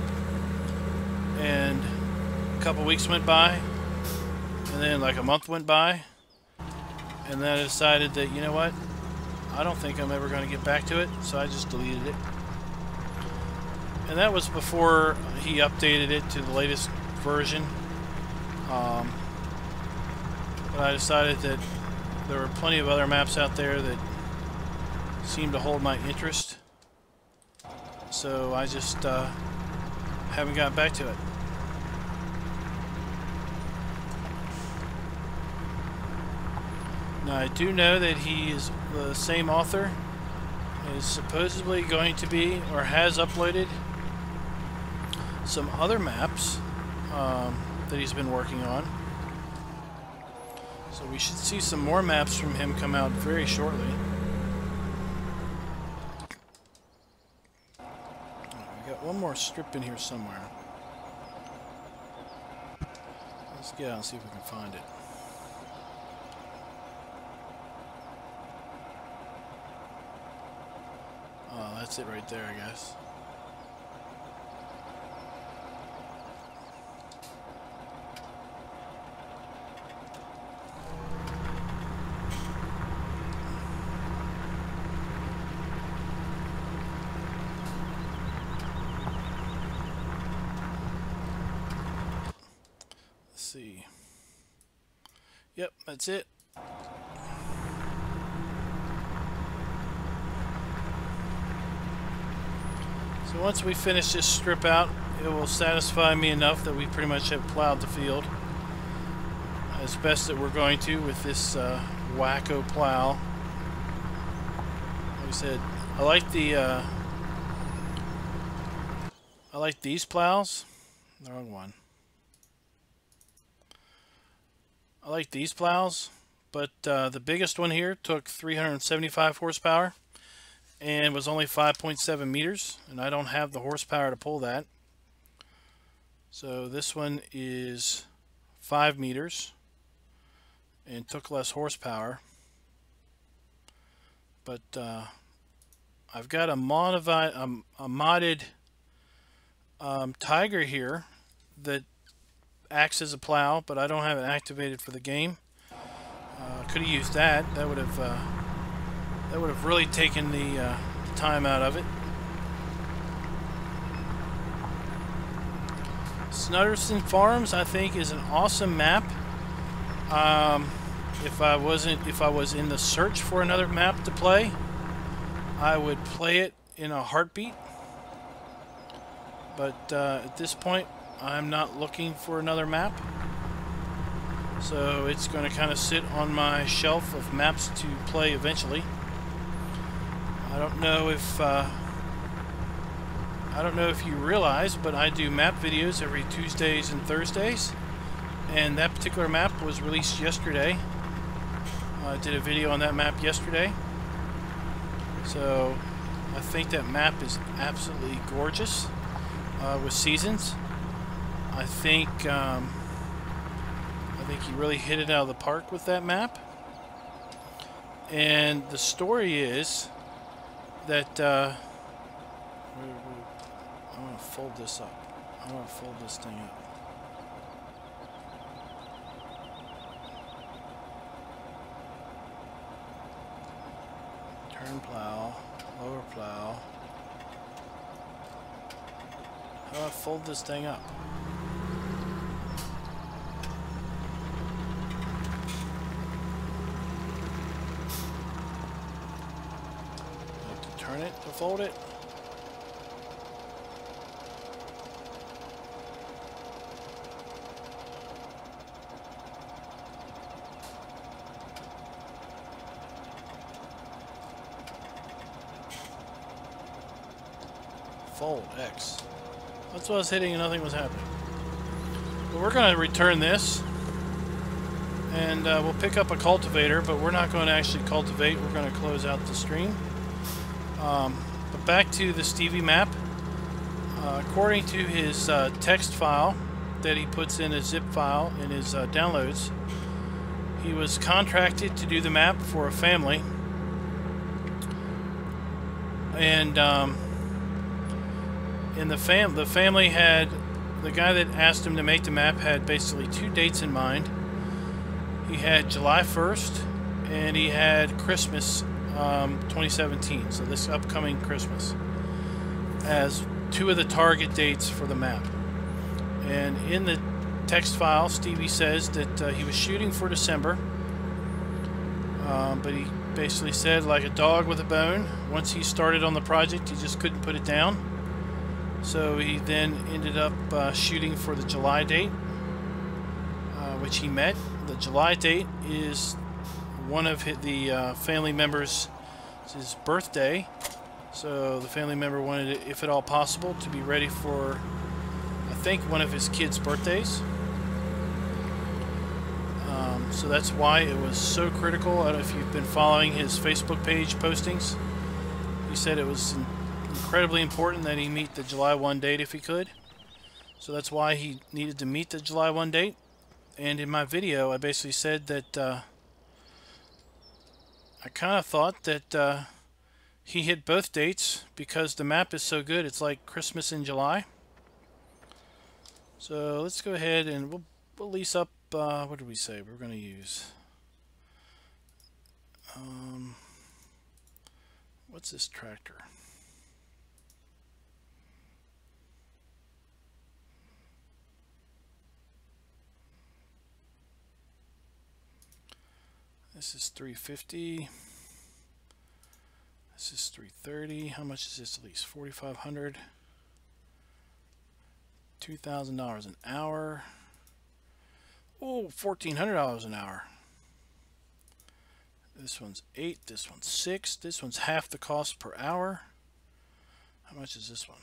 And a couple weeks went by, and then like a month went by, and then I decided that, you know what, I don't think I'm ever going to get back to it, so I just deleted it. And that was before he updated it to the latest version. But I decided that there were plenty of other maps out there that seemed to hold my interest, so I just haven't gotten back to it. Now, I do know that he is the same author, is supposedly going to be, or has uploaded, some other maps that he's been working on. So we should see some more maps from him come out very shortly. We got one more strip in here somewhere. Let's get out and see if we can find it. Oh, that's it right there, I guess. Let's see. Yep, that's it. So once we finish this strip out, it will satisfy me enough that we pretty much have plowed the field as best that we're going to with this wacko plow. Like I said, I like these plows. The wrong one. I like these plows, but the biggest one here took 375 horsepower. And was only 5.7 meters, and I don't have the horsepower to pull that. So this one is 5 meters and took less horsepower. But I've got a modded Tiger here that acts as a plow, but I don't have it activated for the game. Could have used that. That would have really taken the time out of it. Snutterson Farms, I think, is an awesome map. If I was in the search for another map to play, I would play it in a heartbeat. But at this point, I'm not looking for another map. So it's going to kind of sit on my shelf of maps to play eventually. I don't know if you realize, but I do map videos every Tuesdays and Thursdays, and that particular map was released yesterday. I did a video on that map yesterday. So I think that map is absolutely gorgeous with seasons. I think he really hit it out of the park with that map. And the story is that I'm going to fold this up. I'm going to fold this thing up. Turn plow, lower plow. How do I fold this thing up? Turn it to fold it. Fold X. That's what I was hitting and nothing was happening. Well, we're going to return this and we'll pick up a cultivator, but we're not going to actually cultivate. We're going to close out the stream. But back to the Stevie map. According to his text file that he puts in a zip file in his downloads, he was contracted to do the map for a family, and in the family had, the guy that asked him to make the map had basically two dates in mind. He had July 1st and he had Christmas 2017, so this upcoming Christmas, as two of the target dates for the map. And in the text file, Stevie says that he was shooting for December, but he basically said, like a dog with a bone, once he started on the project, he just couldn't put it down. So he then ended up shooting for the July date, which he met. The July date is one of the family members' his birthday, so the family member wanted it, if at all possible, to be ready for, I think, one of his kids' birthdays. So that's why it was so critical. I don't know if you've been following his Facebook page postings. He said it was incredibly important that he meet the July 1 date if he could. So that's why he needed to meet the July 1 date. And in my video, I basically said that I kind of thought that he hit both dates because the map is so good. It's like Christmas in July. So let's go ahead and we'll lease up. What did we say we're going to use? What's this tractor? This is $350. This is $330. How much is this lease? $4,500. $2,000 an hour. Oh, $1,400 an hour. This one's $8. This one's $6. This one's half the cost per hour. How much is this one?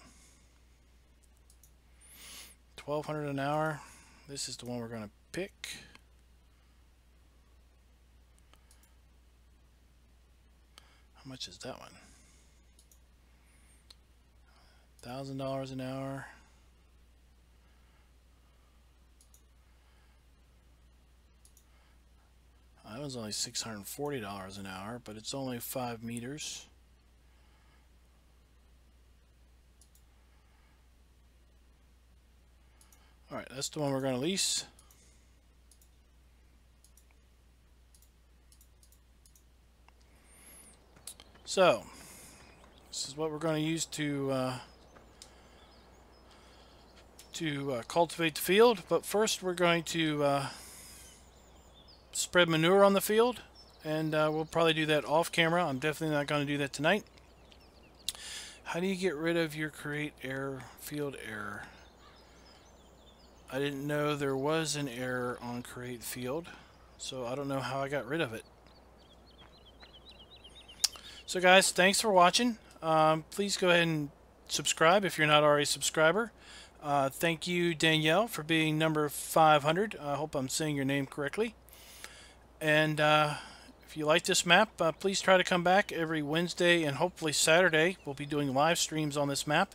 $1,200 an hour. This is the one we're going to pick. How much is that one? $1,000 an hour. That was only $640 an hour, but it's only 5 meters. Alright, that's the one we're going to lease. So, this is what we're going to use to cultivate the field, but first we're going to spread manure on the field, and we'll probably do that off camera. I'm definitely not going to do that tonight. How do you get rid of your create error, field error? I didn't know there was an error on create field, so I don't know how I got rid of it. So guys, thanks for watching. Please go ahead and subscribe if you're not already a subscriber. Thank you, Danielle, for being number 500. I hope I'm saying your name correctly. And if you like this map, please try to come back every Wednesday and hopefully Saturday. We'll be doing live streams on this map.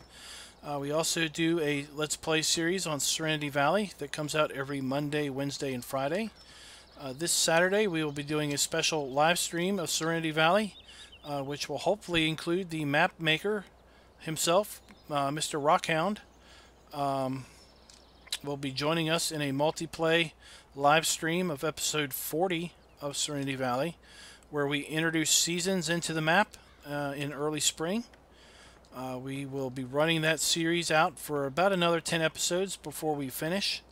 We also do a Let's Play series on Shenandoah Valley that comes out every Monday, Wednesday, and Friday. This Saturday we will be doing a special live stream of Shenandoah Valley, which will hopefully include the map maker himself, Mr. Rockhound. Will be joining us in a multiplay live stream of episode 40 of Shenandoah Valley, where we introduce seasons into the map in early spring. We will be running that series out for about another 10 episodes before we finish.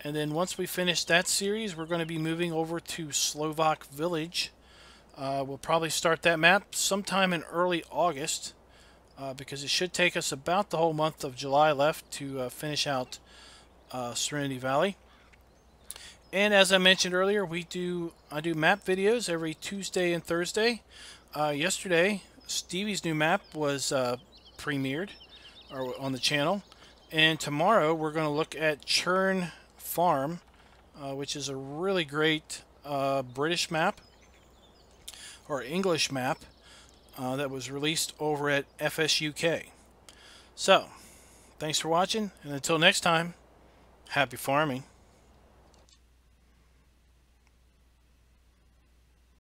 And then once we finish that series, we're going to be moving over to Slovak Village. We'll probably start that map sometime in early August, because it should take us about the whole month of July left to finish out Shenandoah Valley. And as I mentioned earlier, I do map videos every Tuesday and Thursday. Yesterday, Stevie's new map was premiered on the channel, and tomorrow we're going to look at Churn Farm, which is a really great British map or English map that was released over at FSUK. So, thanks for watching, and until next time, happy farming.